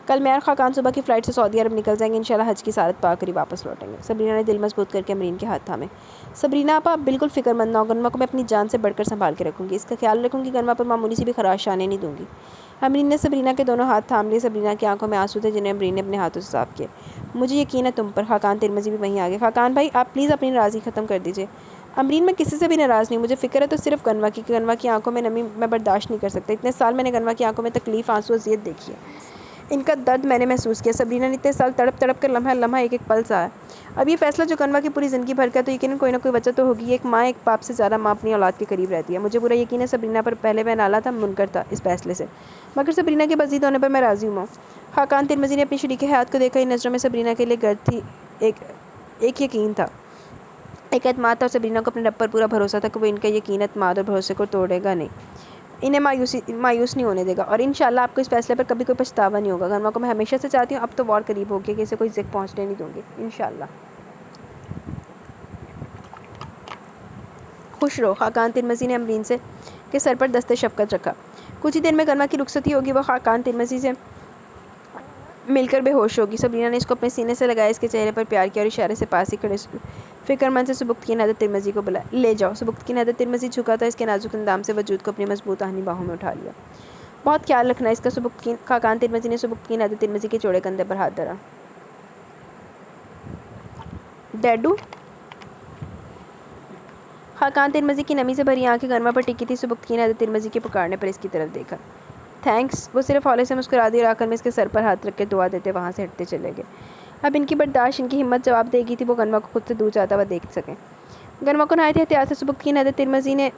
कल मैं और खाकान सुबह की फ़्लाइट से सऊदी अरब निकल जाएंगे। इंशाल्लाह हज की सारत पाकर ही वापस लौटेंगे। सबरीना ने दिल मजबूत करके अमरीन के हाथ थामे। सबरीना आपा, बिल्कुल फ़िक्रमंद ना हो। गनमा को मैं अपनी जान से बढ़कर संभाल के रखूँगी। इसका ख्याल रखूँगी, गनमा पर मामूली सी भी खराश आने नहीं दूँगी। अमरीन ने सबरीना के दोनों हाथ थाम लिए। सबरीना की आंखों में आंसू थे, जिन्हें अमरीन ने अपने हाथों से साफ किए। मुझे यकीन है तुम पर। खाकान तिरमिज़ी भी वहीं आ गए। खाकान भाई, आप प्लीज़ अपनी नाराज़गी ख़त्म कर दीजिए। अमरीन, मैं किसी से भी नाराज़ नहीं। मुझे फ़िक्र है तो सिर्फ गनवा की। गनवा की आंखों में नमी मैं बर्दाश्त नहीं कर सकता। इतने साल मैंने गनवा की आंखों में तकलीफ़, आंसू, अज़ियत देखी है। इनका दर्द मैंने महसूस किया। सबरीना ने इतने साल तड़प तड़प कर लम्हा लम्हा एक एक पल सा है। अब ये फ़ैसला जो गनवा की पूरी ज़िंदगी भर का, तो यकीनन कोई ना कोई वजह तो होगी। एक माँ एक बाप से ज़्यादा माँ अपनी औलाद के करीब रहती है। मुझे पूरा यकीन है सबरीना पर पहले वह नाला था, मुनकर था इस फैसले से, मगर सबरीना के बज़ीद होने पर मैं राज़ी हूँ। खाकान तिरमिज़ी ने अपनी शरीक हयात को देखा। इन नज़रों में सबरीना के लिए गर्द थी, एक यकीन था, एक एतमाद था। और सबरीना को अपने रब पर पूरा भरोसा था कि वो इनका यकीन, एतमाद और भरोसे को तोड़ेगा नहीं, इन्हें मायूस नहीं होने देगा। और इंशाल्लाह आपको इस फैसले पर कभी कोई पछतावा नहीं होगा। गनमा को मैं हमेशा से चाहती हूँ, अब तो और करीब हो गया कि इसे कोई ज़िक पहुँचने नहीं दूँगी। इंशाल्लाह खुश रहो। खाकान तिरमिज़ी ने अमरीन से के सर पर दस्ते शफ़क़त रखा। कुछ ही देर में गनमा की रुखसती होगी। वह खाकान तिरमिज़ी से मिलकर बेहोश होगी। सबरीना ने इसको अपने सीने से लगाया, इसके चेहरे पर प्यार किया और इशारे से पास ही खड़े फ़िक्रमंद से सुबुक्ती ने हज़रत तिरमिज़ी को बुलाया। ले जाओ। सुबुक्ती ने हज़रत तिरमिज़ी झुका था, इसके नाजुक अंदाम से वजूद को अपनी मजबूत आहनी बाहों में उठा लिया। बहुत ख्याल रखना इसका। सुबुक्ती खाकान तिरमिज़ी ने सुबुक्ती ने हज़रत तिरमिज़ी के चौड़े कंधे पर हाथ धरा। डैडू। खाकान तिरमिज़ी की नमी से भरी आंखें गरमा पर टिकी थी। सुबुक्ती ने हज़रत तिरमिज़ी के पुकारने पर इसकी तरफ देखा। थैंक्स। वो सिर्फ हौले से मुस्कुरा दी और आकर में इसके सर पर हाथ रख के दुआ देते वहाँ से हटते चले गए। अब इनकी बर्दाश्त, इनकी हिम्मत जवाब देगी थी। वो गनमा को खुद से दूर जाता हुआ देख सकें। गनमा को नहायत एहतियात से सुबुक्ती ने हज़रत तिरमिज़ी ने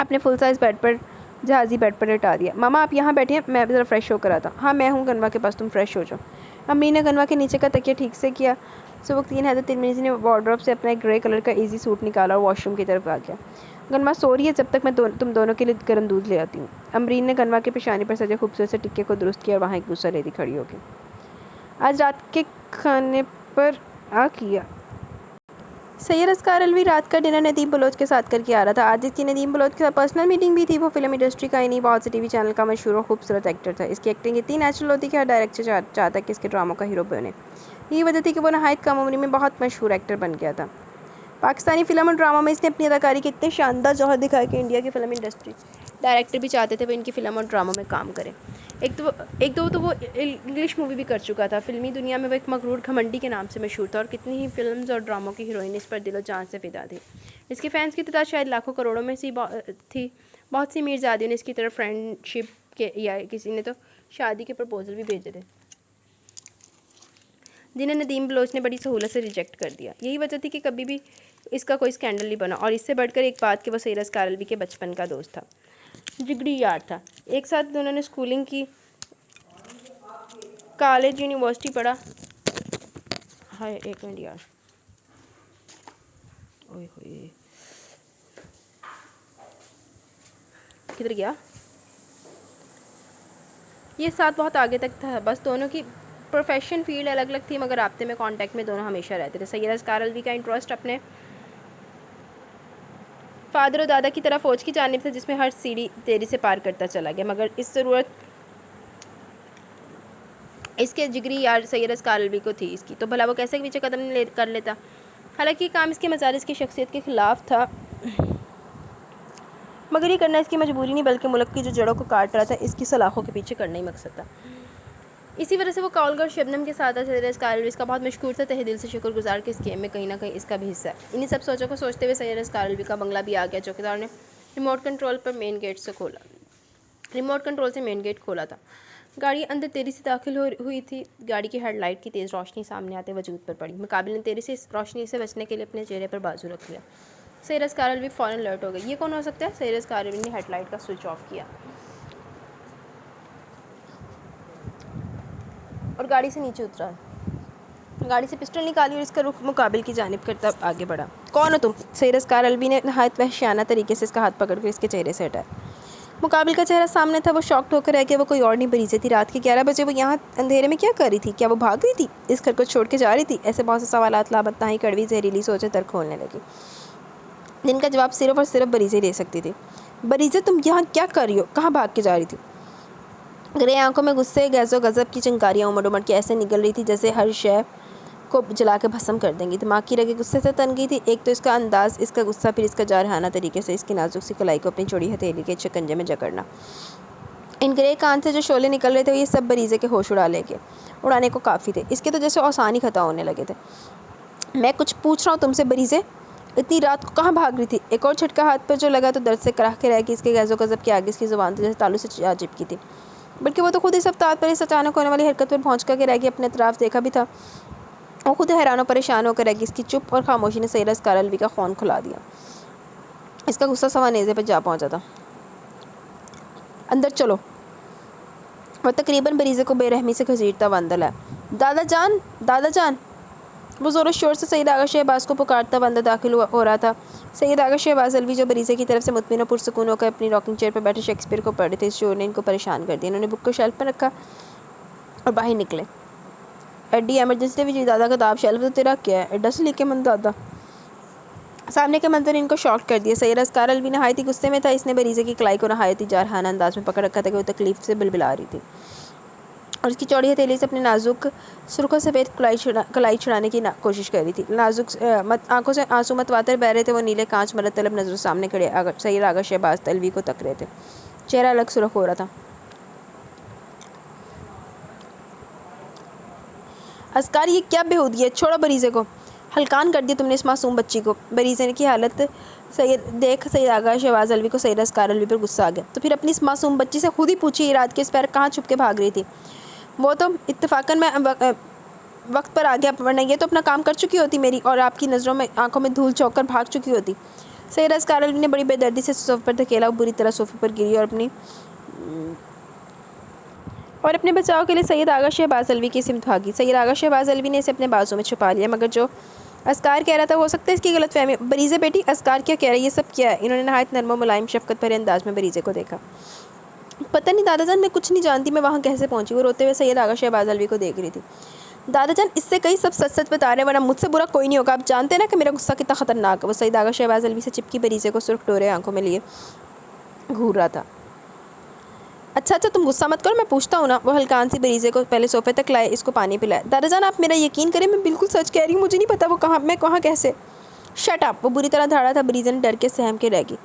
अपने फुल साइज़ बेड पर, जहाज़ी बेड पर लेटा दिया। मामा आप यहाँ बैठिए, मैं ज़रा फ्रेश होकर आता। हाँ मैं हूँ गनमा के पास, तुम फ्रेश हो जाओ। अम्मी ने गनमा के नीचे का तकिया ठीक से किया। सुबुक्ती ने हज़रत तिरमिज़ी ने वार्डरोब से अपना एक ग्रे कलर का ईजी सूट निकाला और वॉशरूम की तरफ आ गया। गनमा सो रही है, जब तक मैं तुम दोनों के लिए गर्म दूध ले आती हूँ। अमरीन ने गनमा के पेशानी पर सजे खूबसूरत से टिक्के को दुरुस्त किया और वहाँ एक दूसरा लेती खड़ी होगी। आज रात के खाने पर आ किया। सैयद असकार अलवी रात का डिनर नदीम बलोच के साथ करके आ रहा था। आज इसकी नदीम बलोच के साथ पर्सनल मीटिंग भी थी। वो फिल्म इंडस्ट्री का ही नहीं, बहुत से टीवी चैनल का मशहूर और खूबसूरत एक्टर था। इसकी एक्टिंग इतनी नेचुरल होती कि हर डायरेक्टर चाहता कि इसके ड्रामों का हीरो बने। यही वजह थी कि वो नहायत कम उम्र में बहुत मशहूर एक्टर बन गया था। पाकिस्तानी फिल्म और ड्रामा में इसने अपनी अदाकारी के इतने शानदार जौहर दिखाया कि इंडिया की फिल्म इंडस्ट्री डायरेक्टर भी चाहते थे वो इनकी फिल्म और ड्रामों में काम करें। एक दो तो वो इंग्लिश मूवी भी कर चुका था। फिल्मी दुनिया में वो एक मगरूर घमंडी के नाम से मशहूर था और कितनी ही फिल्म्स और ड्रामों की हीरोइन इस पर दिलो जान से फिदा थी। इसके फैंस की तादाद शायद लाखों करोड़ों में थी। बहुत सी मीरजादियों ने इसकी तरफ फ्रेंडशिप के या किसी ने तो शादी के प्रपोजल भी भेजे थे, जिन्हें नदीम बलोच ने बड़ी सहूलत से रिजेक्ट कर दिया। यही वजह थी कि कभी भी इसका कोई स्कैंडल नहीं बना। और इससे बढ़कर एक बात कि वो सैयद कारलवी के बचपन का दोस्त था, जिगरी यार था। एक साथ दोनों ने स्कूलिंग की, कॉलेज यूनिवर्सिटी पढ़ा। हाय एक मिनट यार, ओए होए किधर गया ये साथ बहुत आगे तक था। बस दोनों की प्रोफेशन फील्ड अलग अलग थी, मगर राब्ते में कांटेक्ट में दोनों हमेशा रहते थे। सैयद कारलवी का इंटरेस्ट अपने फादर और दादा की तरह फ़ौज की जानिब से, जिसमें हर सीढ़ी देरी से पार करता चला गया। मगर इस ज़रूरत इसके जिगरी यार सैयद कारलवी को थी इसकी, तो भला वो कैसे पीछे कदम कर लेता। हालांकि काम इसके मजारिस की शख्सियत के ख़िलाफ़ था, मगर ये करना इसकी मजबूरी नहीं बल्कि मुल्क की जो जड़ों को काट रहा था इसकी सलाखों के पीछे करना ही मकसद था। इसी वजह से वो कॉलगर शबनम के साथ सैयद कारलवी इसका बहुत मशहूर था। तहे दिल से शुक्रगुजार कि इस गेम में कहीं ना कहीं इसका भी हिस्सा है। इन्हीं सब सोचों को सोचते हुए सैयद कारलवी का बंगला भी आ गया। चौकीदार ने रिमोट कंट्रोल से मेन गेट खोला था। गाड़ी अंदर तेज़ी से दाखिल हुई थी। गाड़ी की हेडलाइट की तेज़ रोशनी सामने आते वजूद पर पड़ी। मुकाबिल ने तेज़ी से इस रोशनी से बचने के लिए अपने चेहरे पर बाजू रख लिया। सैयद कारलवी फ़ौरन अलर्ट हो गई। ये कौन हो सकता है? सैयद कारलवी ने हेडलाइट का स्विच ऑफ किया और गाड़ी से नीचे उतरा। गाड़ी से पिस्टल निकाली और इसका रुख मुकाबिल की जानिब करता आगे बढ़ा। कौन हो तुम? सैयद कारलवी ने नहायत वहशियाना तरीके से इसका हाथ पकड़कर इसके चेहरे से हटाया। मुकाबिल का चेहरा सामने था। वो शॉक्ड होकर रह गया। वो कोई और नहीं बरीज़े थी। रात के 11 बजे वो यहाँ अंधेरे में क्या कर रही थी? क्या वो भाग रही थी? इस घर को छोड़ के जा रही थी? ऐसे बहुत से सवालात लाबत्ता ही कड़वी जहरीली सोचें तर खोलने लगी, जिनका जवाब सिर्फ और सिर्फ बरीज़े दे सकती थी। बरीज़े तुम यहाँ क्या कर रही हो? कहाँ भाग के जा रही थी? ग्रे आंखों में गुस्से गैज़ो गज़ब की चिंगारियाँ उमड़ उमड़ के ऐसे निकल रही थी जैसे हर शय को जला के भस्म कर देंगी। दिमाग की रगें गुस्से से तन गई थी। एक तो इसका अंदाज़, इसका गुस्सा, फिर इसका जारहाना तरीके से इसकी नाजुक सी कलाई को अपनी चौड़ी हथेली के शिकंजे में जकड़ना। इन ग्रे कान से जो शोले निकल रहे थे ये सब बरीज़े के होश उड़ाने को काफ़ी थे। इसके तो जैसे औसानी खता होने लगे थे। मैं कुछ पूछ रहा हूँ तुमसे बरीज़े, इतनी रात को कहाँ भाग रही थी? एक और झटका हाथ पर जो लगा तो दर्द से कराह के रह गई। इसके गैज़ो गज़ब के आगे इसकी ज़ुबान तो जैसे तालू से चिपकी थी। बल्कि वो तो खुद इस हफ्तात पर इस अचानक होने वाली हरकत पर पहुँच कर रह गई। अपने अतराफ़ देखा भी था। वो खुद हैरान और परेशान होकर रह गई। इसकी चुप और खामोशी ने सैयद कारलवी का खून खुला दिया। इसका गुस्सा सवा नेज़े पर जा पहुँचा था। अंदर चलो। वह तकरीबन बरीज़े को बेरहमी से घसीटता हुआ अंदर आया। दादा जान, दादा जान। वो ज़ोर शोर से सैयद आगा शहबाज को पुकारता हुआ अंदर दाखिल हो रहा था। सैयद आगा शहबाज अलवी जो बरीज़े की तरफ से मुतमिन और पुरसकून होकर अपनी रॉकिंग चेयर पर बैठे शेक्सपियर को पढ़ रहे थे। इस शोर ने इनको परेशान कर दिया। इन्होंने बुक को शेल्फ पर रखा और बाहर निकले। एडी एमरजेंसी भी दादा किताब शेल्फ तो तेरा क्या है? एडा से लेके मन दादा। सामने के मंजर इनको शॉक कर दिया। सैयद कारलवी नहायत ही गुस्से में था। इसने बरीज़े की कलाई को नहायत ही जारहाना अंदाज में पकड़ रखा था कि वो तकलीफ से बिलबिला रही थी और उसकी चौड़ी हथेली से अपने नाजुक सुर्ख सफ़ेद कलाई छुड़ाने की कोशिश कर रही थी। नाजुक आंखों से आंसू मतवातर बह रहे थे। वो नीले कांच मरद तलब नजरों सामने खड़े सैयद आगा शहबाज अलवी को तक रहे थे। चेहरा अलग सुर्ख हो रहा था। अस्कार ये क्या बेहूदगी है? छोड़ो बरीज़े को। हल्कान कर दिया तुमने इस मासूम बच्ची को। बरीज़े की हालत सैयद आगा शहबाज अलवी को सैयद कारलवी पर गुस्सा आ गया। तो फिर अपनी इस मासूम बच्ची से खुद ही पूछिए रात के इस पैर कहाँ छुप के भाग रही थी? वो तो इत्तेफाकन मैं वक्त पर आ गया, वरना ये तो अपना काम कर चुकी होती मेरी और आपकी नज़रों में आंखों में धूल चौंक कर भाग चुकी होती। सैयद कारलवी ने बड़ी बेदर्दी से सोफे पर धकेला और बुरी तरह सोफे पर गिरी और अपने बचाव के लिए सैयद आगा शहबाज अलवी की सिमत भागी। सैयद आगा शहबाज अलवी ने इसे अपने बाजू में छुपा लिया। मगर जो अस्कार कह रहा था हो सकता है इसकी गलतफहमी। बरीज़े बेटी, अस्कार क्या कह रही है? ये सब क्या है? इन्होंने नहायत नरम मुलायम शफकत भरे अंदाज में बरीज़े को देखा। पता नहीं दादाजान, मैं कुछ नहीं जानती, मैं वहाँ कैसे पहुँची। वो रोते हुए सैयद आगा शहबाज अलवी को देख रही थी। दादाजान इससे कई सब सच सच बता रहे हैं, वरना मुझसे बुरा कोई नहीं होगा। आप जानते हैं ना कि मेरा गुस्सा कितना ख़तरनाक है। वो सैयद आगा शहबाज अलवी से चिपकी बरीज़े को सुर्ख डोरे आंखों में लिए घूर रहा था। अच्छा तुम गुस्सा मत करो, मैं पूछता हूँ ना। वो हल्कान सी बरीज़े को पहले सोफे तक लाए, इसको पानी पिलाया। दादाजान आप मेरा यकीन करें, मैं बिल्कुल सच कह रही हूँ। मुझे नहीं पता वो कहाँ, मैं कहाँ कैसे। Shut up. वो बुरी तरह धाड़ा था। बरीज़े ने डर के सहम के रह गई।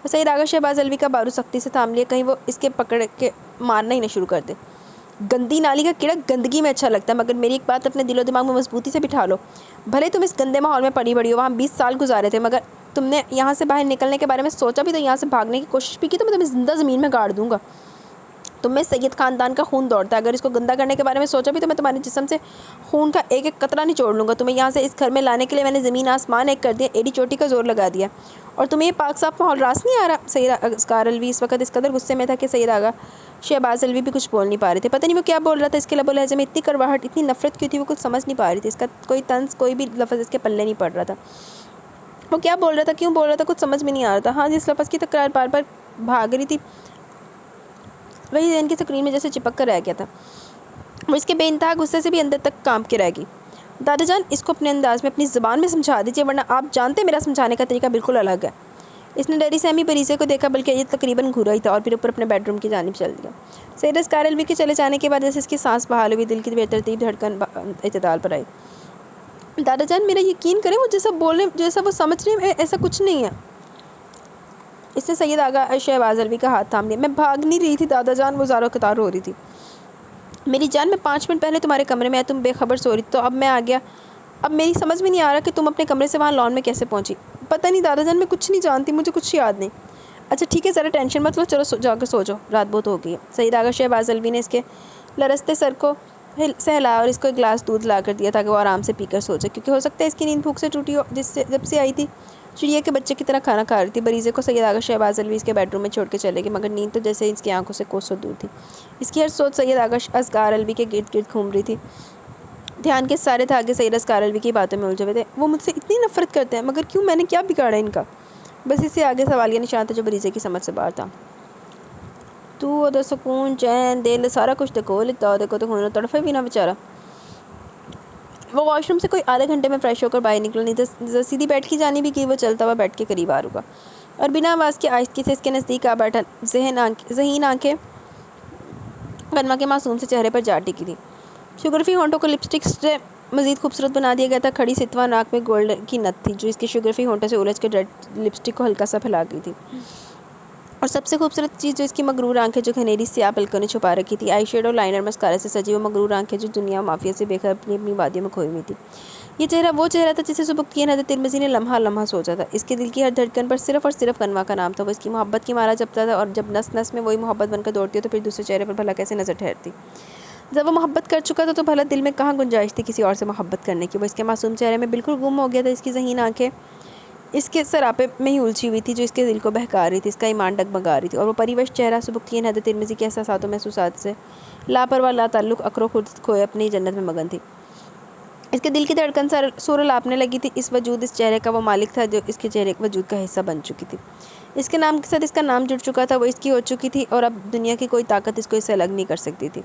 सईद आगा शहबाज अलवी का बारूद सख्ती से थाम लिया, कहीं वो इसके पकड़ के मारना ही ना शुरू कर दे। गंदी नाली का कीड़ा गंदगी में अच्छा लगता है, मगर मेरी एक बात अपने दिलो दिमाग में मजबूती से बिठा लो। भले तुम इस गंदे माहौल में पड़ी बड़ी हो, वहाँ 20 साल गुजारे थे, मगर तुमने यहाँ से बाहर निकलने के बारे में सोचा भी तो यहाँ से भागने की कोशिश भी की तो मैं तुम्हें ज़िंदा ज़मीन में गाड़ दूंगा। तुम्हें सैयद ख़ानदान का खून दौड़ता है, अगर इसको गंदा करने के बारे में सोचा भी तो मैं तुम्हारे जिस्म से खून का एक एक कतरा निचोड़ लूँगा। तुम्हें यहाँ से इस घर में लाने के लिए मैंने ज़मीन आसमान एक कर दिया, एडी चोटी का जोर लगा दिया, और तुम्हें ये पाक साफ माहौल रास नहीं आ रहा। सईद असगार अलवी इस वक्त इस कदर गुस्से में था कि सईद आगा शहबाज अलवी भी कुछ बोल नहीं पा रहे थे। पता नहीं वो क्या बोल रहा था, इसके लबो लहजे में इतनी कड़वाहट, इतनी नफरत क्यों थी, वो कुछ समझ नहीं पा रही थी। इसका कोई तंज, कोई भी लफ्ज़ इसके पल्ले नहीं पड़ रहा था। वो क्या बोल रहा था, क्यों बोल रहा था, कुछ समझ में नहीं आ रहा था। हाँ, जिस लफ्ज़ की तकरार बार बार भाग रही थी वही जहन की स्क्रीन में जैसे चिपक कर रह गया था। वो इसके बेइंतहा गुस्से से भी अंदर तक कांप के रह गई। दादाजान, इसको अपने अंदाज में अपनी ज़बान में समझा दीजिए, वरना आप जानते मेरा समझाने का तरीका बिल्कुल अलग है। इसने डरी सहमी बरीज़े को देखा, बल्कि ये तकरीबन घूरा ही था, और फिर ऊपर अपने बेडरूम की जानिब चल दिया। सईद असगार अलवी के चले जाने के बाद जैसे इसकी सांस बहाल हुई, दिल की बेतरतीब धड़कन इत्तेदाल पर आई। दादाजान, मेरा यकीन करें, वो जैसा बोल रहे, जैसा वो समझ रहे हैं, ऐसा कुछ नहीं है। इसने सैयद आगा शहबाज अलवी का हाथ थाम लिया। मैं भाग नहीं रही थी दादाजान, वो ज़ारो कतार हो रही थी। मेरी जान, मैं 5 मिनट पहले तुम्हारे कमरे में आया, तुम बेखबर सो रही, तो अब मैं आ गया। अब मेरी समझ में नहीं आ रहा कि तुम अपने कमरे से वहाँ लॉन में कैसे पहुँची। पता नहीं दादाजान, मैं कुछ नहीं जानती, मुझे कुछ याद नहीं। अच्छा ठीक है, ज़रा टेंशन मत लो, चलो जाकर सो जाओ, रात बहुत हो गई है। सईद आगा शहबाज अलवी ने इसके लरसते सर को सहलाया और इसको एक गिलास दूध ला कर दिया ताकि वो आराम से पीकर सो जाए, क्योंकि हो सकता है इसकी नींद भूख से टूटी हो, जिससे जब से आई थी चिड़िया के बच्चे की तरह खाना खा रही थी। बरीज़े को सैयद आगा शहबाज अलवी इसके बेडरूम में छोड़ के चले गए, मगर नींद तो जैसे इसकी आंखों से कोसों दूर थी। इसकी हर सोच सैयद आगा असगार अलवी के गिर्द गिर्द घूम रही थी। ध्यान के सारे धागे सैयद असगार अलवी की बातों में उलझे हुए थे। वो मुझसे इतनी नफरत करते हैं, मगर क्यों, मैंने क्या बिगाड़ा इनका। बस इससे आगे सवालिया निशान था जो बरीज़े की समझ से बाहर था। तू वो सुकून, चैन, दिल सारा कुछ देखो लेता, देखो तो खून तड़फे भी ना बेचारा। वो वॉशरूम से कोई आधे घंटे में फ्रेश होकर बाहर निकला, नहीं तो सीधी बैठ की जानी भी की, वो चलता हुआ बैठ के करीब आ रुका और बिना आवाज़ के आहिस्ती से इसके नज़दीक आ बैठा। ज़हीन आंखें गनमा के मासूम से चेहरे पर जा टिकी थी। शुगरफी होंठों को लिपस्टिक से मज़ीद खूबसूरत बना दिया गया था। खड़ी सितवा नाक में गोल्ड की नथ थी जो इसके शुगरफी होंठों से उलझ के रेड लिपस्टिक को हल्का सा फैला गई थी। और सबसे खूबसूरत चीज़ जो इसकी मगरूर आंखें जो घनेरी स्याह पलकों ने छुपा रखी थी। आई शेडो, लाइनर, मस्कारा से सजी वो मगरूर आंखें जो दुनिया माफिया से बेखबर अपनी अपनी वादियों में खोई हुई थी। ये चेहरा वो चेहरा था जिसे सुबुक्तियन हज़रत तिरमिज़ी ने लम्हा लम्हा सोचा था। इसके दिल की हर धड़कन पर सिर्फ और सिर्फ कनवा का नाम था। वो इसकी मोहब्बत की मारा जपता था, और जब नस नस में वही मोहब्बत बनकर दौड़ती हो तो फिर दूसरे चेहरे पर भला कैसे नज़र ठहरती। जब वो मोहब्बत कर चुका था तो भला दिल में कहाँ गुंजाइश थी किसी और से मोहब्बत करने की। वो इसके मासूम चेहरे में बिल्कुल गुम हो गया था। इसकी ज़हीन आंखें इसके सरापे में ही उलझी हुई थी जो इसके दिल को बहका रही थी, इसका ईमान डगमगा रही थी। और वो परिवश चेहरा सुबुक्तियन हज़रत तिरमिज़ी के एहसासात महसूसात से लापरवाह लाताल्लुक़ अकरो खुद खोए अपनी जन्नत में मगन थी। इसके दिल की धड़कन सुर लापने लगी थी। इस वजूद इस चेहरे का वो मालिक था जो इसके चेहरे के वजूद का हिस्सा बन चुकी थी। इसके नाम के साथ इसका नाम जुड़ चुका था। वो इसकी हो चुकी थी और अब दुनिया की कोई ताकत इसको इससे अलग नहीं कर सकती थी,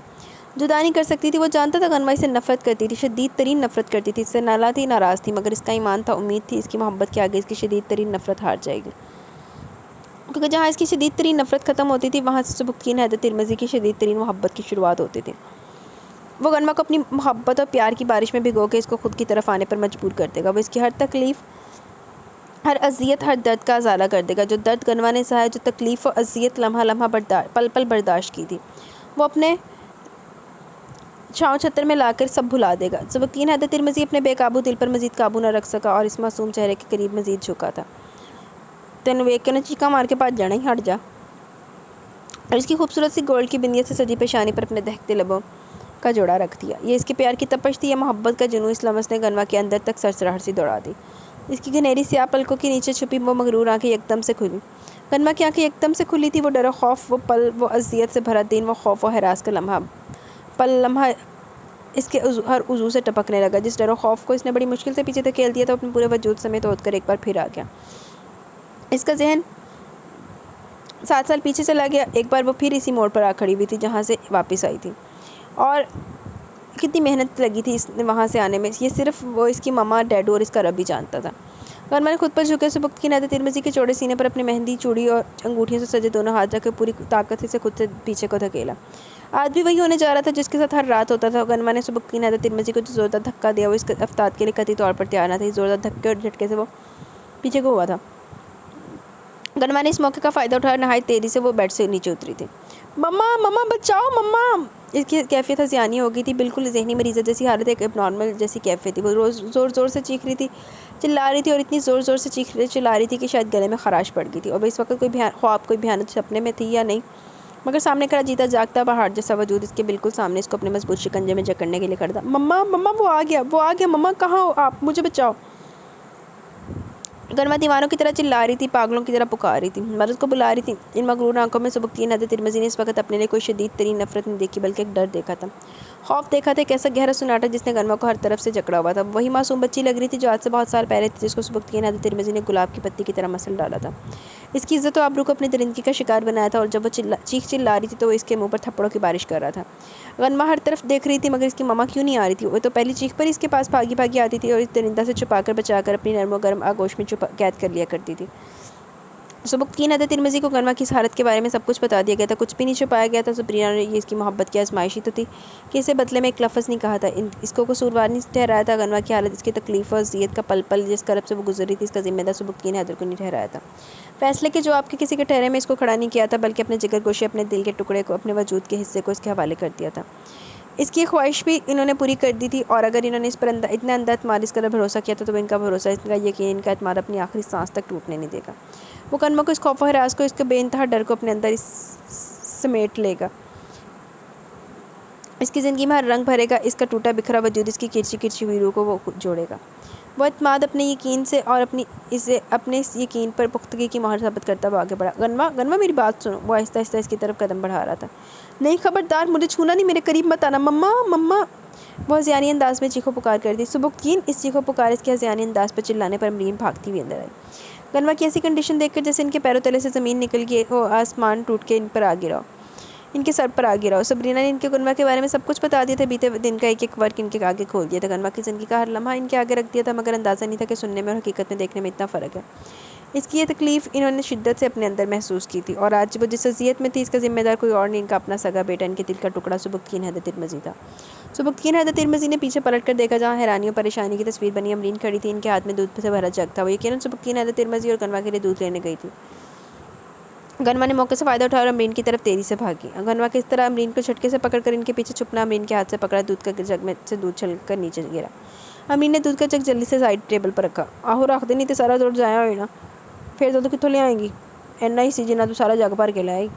जुदा नहीं कर सकती थी। वो जानता था गनमा इससे नफरत करती थी, शदीद तरीन नफरत करती थी, इससे नाला थी, नाराज़ थी, मगर इसका ईमान था, उम्मीद थी इसकी मोहब्बत के आगे इसकी शदीद तरीन नफरत हार जाएगी। क्योंकि जहाँ इसकी शदीद तरीन नफरत ख़त्म होती थी वहाँ से सुबुक्तियन हज़रत तिरमिज़ी की शदीद तरीन मोहब्बत की शुरुआत होती थी। वो गनमा को अपनी मोहब्बत और प्यार की बारिश में भिगो के इसको खुद की तरफ आने पर मजबूर कर देगा। वो इसकी हर तकलीफ़, हर अजियत, हर दर्द का अजाला कर देगा। जो दर्द गनमा ने सहा, जो तकलीफ़ और अजियत लम्हा लम्हा पल पल बर्दाश्त की थी, वो अपने छाँव छत्तर में लाकर सब भुला देगा। सुबुक्तियन हज़रत तिरमिज़ी अपने बेकाबू दिल पर मज़ीद काबू न रख सका और इस मासूम चेहरे के करीब मज़ीद झुका था। तेन वेख के न चीका मार के भज जाना ही, हट जा। और इसकी खूबसूरत सी गोल्ड की बिंदिया से सजी पेशानी पर अपने दहकते लबों का जोड़ा रख दिया। ये इसके प्यार की तपश थी या मोहब्बत का जुनून। इस लम्स ने गनवा के अंदर तक सरसराहट सी दौड़ा दी। इसकी घनेरी स्याह पलकों के नीचे छुपी वो मगरूर आंखें एकदम से खुली। गनमा की आंखें एकदम से खुली थी। वो डर, खौफ, वो पल, वो अजियत से भरा दिन, वो खौफ व हरास का लम्हा पल लम्हा इसके हर उज़ू से टपकने लगा। जिस डर खौफ को इसने बड़ी मुश्किल से पीछे धकेल दिया था, अपने पूरे वजूद समेत होद कर एक बार फिर आ गया। इसका जहन 7 साल पीछे चला गया। एक बार वो फिर इसी मोड़ पर आ खड़ी हुई थी जहाँ से वापस आई थी, और कितनी मेहनत लगी थी इसने वहाँ से आने में, ये सिर्फ वो इसकी ममा, डैडू और इसका रब ही जानता था। और मैंने खुद पर झुके सुबुक्तियन हज़रत तिरमिज़ी के चौड़े सीने पर अपने मेहंदी, चूड़ी और अंगूठियों से सजे दोनों हाथ रखकर पूरी ताकत से खुद से पीछे को धकेला। आज भी वही होने जा रहा था जिसके साथ हर रात होता था। गनमा ने सुबुक्तियन हज़रत तिरमिज़ी को जो ज़ोरदार धक्का दिया, वो इस अफ्ताद के लिए कतई तौर पर तैयार न था। ज़ोरदार धक्के और झटके से वो पीछे को हुआ था। गनमा ने इस मौके का फ़ायदा उठाया, नहायत तेज़ी से वो बेड से नीचे उतरी थी। मम्मा मम्मा बचाओ मम्मा! इसकी कैफ़ियत हज़ियानी हो गई थी, बिल्कुल ज़हनी मरीज़ जैसी हालत, एक एबनॉर्मल जैसी कैफ़ियत थी। वो रोज़ ज़ोर-ज़ोर से चीख रही थी, चिल्ला रही थी और इतनी ज़ोर-ज़ोर से चिल्ला रही थी कि शायद गले में ख़राश पड़ गई थी। और इस वक़्त कोई भयानक सपने में थी या नहीं, मगर सामने खड़ा जीता जागता पहाड़ जैसा वजूद इसके बिल्कुल सामने इसको अपने मज़बूत शिकंजे में जकड़ने के लिए खड़ा था। मम्मा मम्मा वो आ गया मम्मा, कहाँ हो आप? मुझे बचाओ! गरमा दीवानों की तरह चिल्ला रही थी, पागलों की तरह पुकार रही थी, मर्द को बुला रही थी। इन मगरूर आंखों में सुबुकती हज़रत तिरमिज़ी ने इस वक्त अपने लिए कोई शदीद तरीन नफरत नहीं देखी, बल्कि एक डर देखा था, खौफ देखा था, एक ऐसा गहरा सुनाटा जिसने गरमा को हर तरफ से जकड़ा हुआ था। वही मासूम बच्ची लग रही थी जो आज से बहुत साल पहले थी, जिसको सुबुकती हज़रत तिरमिज़ी ने गुलाब की पत्ती की तरह मसल डाला था। इसकी इज्जत व आबरू को अपनी दरिंदगी का शिकार बनाया था, और जब वो चीख चिल्ला रही थी तो वो इसके मुंह पर थप्पड़ों की बारिश कर रहा था। गनमा हर तरफ देख रही थी, मगर इसकी मम्मा क्यों नहीं आ रही थी? वो तो पहली चीख पर इसके पास भागी भागी आती थी और इस दरिंदा से छुपाकर बचाकर अपनी नरमो गर्म आगोश में कैद कर लिया करती थी। सुबुक्तीन हज़रत तिरमिज़ी को गरमा की इस हालत के बारे में सब कुछ बता दिया गया था, कुछ भी नहीं छुपाया गया था। सुप्रिया ने ये इसकी मोहब्बत की आजमाइशी तो थी कि इसे बदले में एक लफ्ज़ नहीं कहा था। इसको कसूरवार नहीं ठहराया था। गनमा की हालत, इसकी तकलीफ़ और अज़ियत का पल पल जिस करब से वो गुजर रही थी, इसका ज़िम्मेदार सुबुक्तीन हैदर को नहीं ठहराया था। फ़ैसले के जवाब के किसी के ठहरे में इसको खड़ा नहीं किया था, बल्कि अपने जिगर गोशे, अपने दिल के टुकड़े को, अपने वजूद के हिस्से को इसके हवाले कर दिया था। इसकी ख्वाहिश भी इन्होंने पूरी कर दी थी, और अगर इन्होंने इस पर इतना अंधा एतमाद इस कदर भरोसा किया था, तो इनका भरोसा, इनका यकीन, इनका एतमाद अपनी आखिरी सांस तक टूटने नहीं देगा। वो गनमा को, इस खौफ व हरास को, इसके बेइंतहा डर को अपने अंदर समेट लेगा, इसकी ज़िंदगी में हर रंग भरेगा। इसका टूटा बिखरा वजूद, इसकी किरची किरची वीरों को वो जोड़ेगा। वो एतमाद अपने यकीन से और अपने इस यकीन पर पुख्तगी की मोहर साबित करता हुआ आगे बढ़ा। गनमा मेरी बात सुनो। वो आहिस्ता आहिस्ता इसकी तरफ कदम बढ़ा रहा था। नहीं, खबरदार, मुझे छूना नहीं, मेरे करीब मत आना। मम्मा मम्मा! वो हज़ियानी अंदाज में चीखो पुकार कर दी। सुबुक्तीन इस चीखो पुकार, इसके हज़ियानी अंदाज पर चिल्लाने पर अमरीन भागती हुई अंदर आई। गनमा की ऐसी कंडीशन देखकर जैसे इनके पैरों तले से ज़मीन निकल गई हो, आसमान टूट के इन पर आ गिरा हो, इनके सर पर आ गिरा हो। सबरीना ने इनके गनमा के बारे में सब कुछ बता दिया था। बीते दिन का एक एक वर्क इनके आगे खोल दिया था। गनमा की ज़िंदगी का हर लम्हा इनके आगे रख दिया था, मगर अंदाज़ा नहीं था कि सुनने में और हकीकत में देखने में इतना फ़र्क है। इसकी ये तकलीफ़ इन्होंने शिद्दत से अपने अंदर महसूस की थी, और आज वो जिस अज़ियत में थी, इसका ज़िम्मेदार कोई और नहीं, इनका अपना सगा बेटा, इनके दिल का टुकड़ा सुबुक्तीन हज़रत तिरमिज़ी था। सुबुक्तीन हज़रत तिरमिज़ी ने पीछे पलट कर देखा, जहाँ हैरानी और परेशानी की तस्वीर बनी अमरीन खड़ी थी। इनके हाथ में दूध से भरा जग था। वो यकीनन सुबुक्तीन हज़रत तिरमिज़ी और गनमा के लिए दूध लेने गई थी। गनमा ने मौके से फ़ायदा उठाया और अमरीन की तरफ तेज़ी से भागी। गनमा किस तरह अमरीन को झटके से पकड़कर इनके पीछे छुपना, अमरीन के हाथ से पकड़ा, दूध का जग में से दूध छलकर नीचे गिरा। अमरीन ने दूध का जग जल्दी से साइड टेबल पर रखा। आहो रख दे, नहीं तो सारा दूध जाया हो ना, फिर तो कितों ले आएंगी? इन्ना ही सी जिन्ना तू सारा जग भर के लाएगी।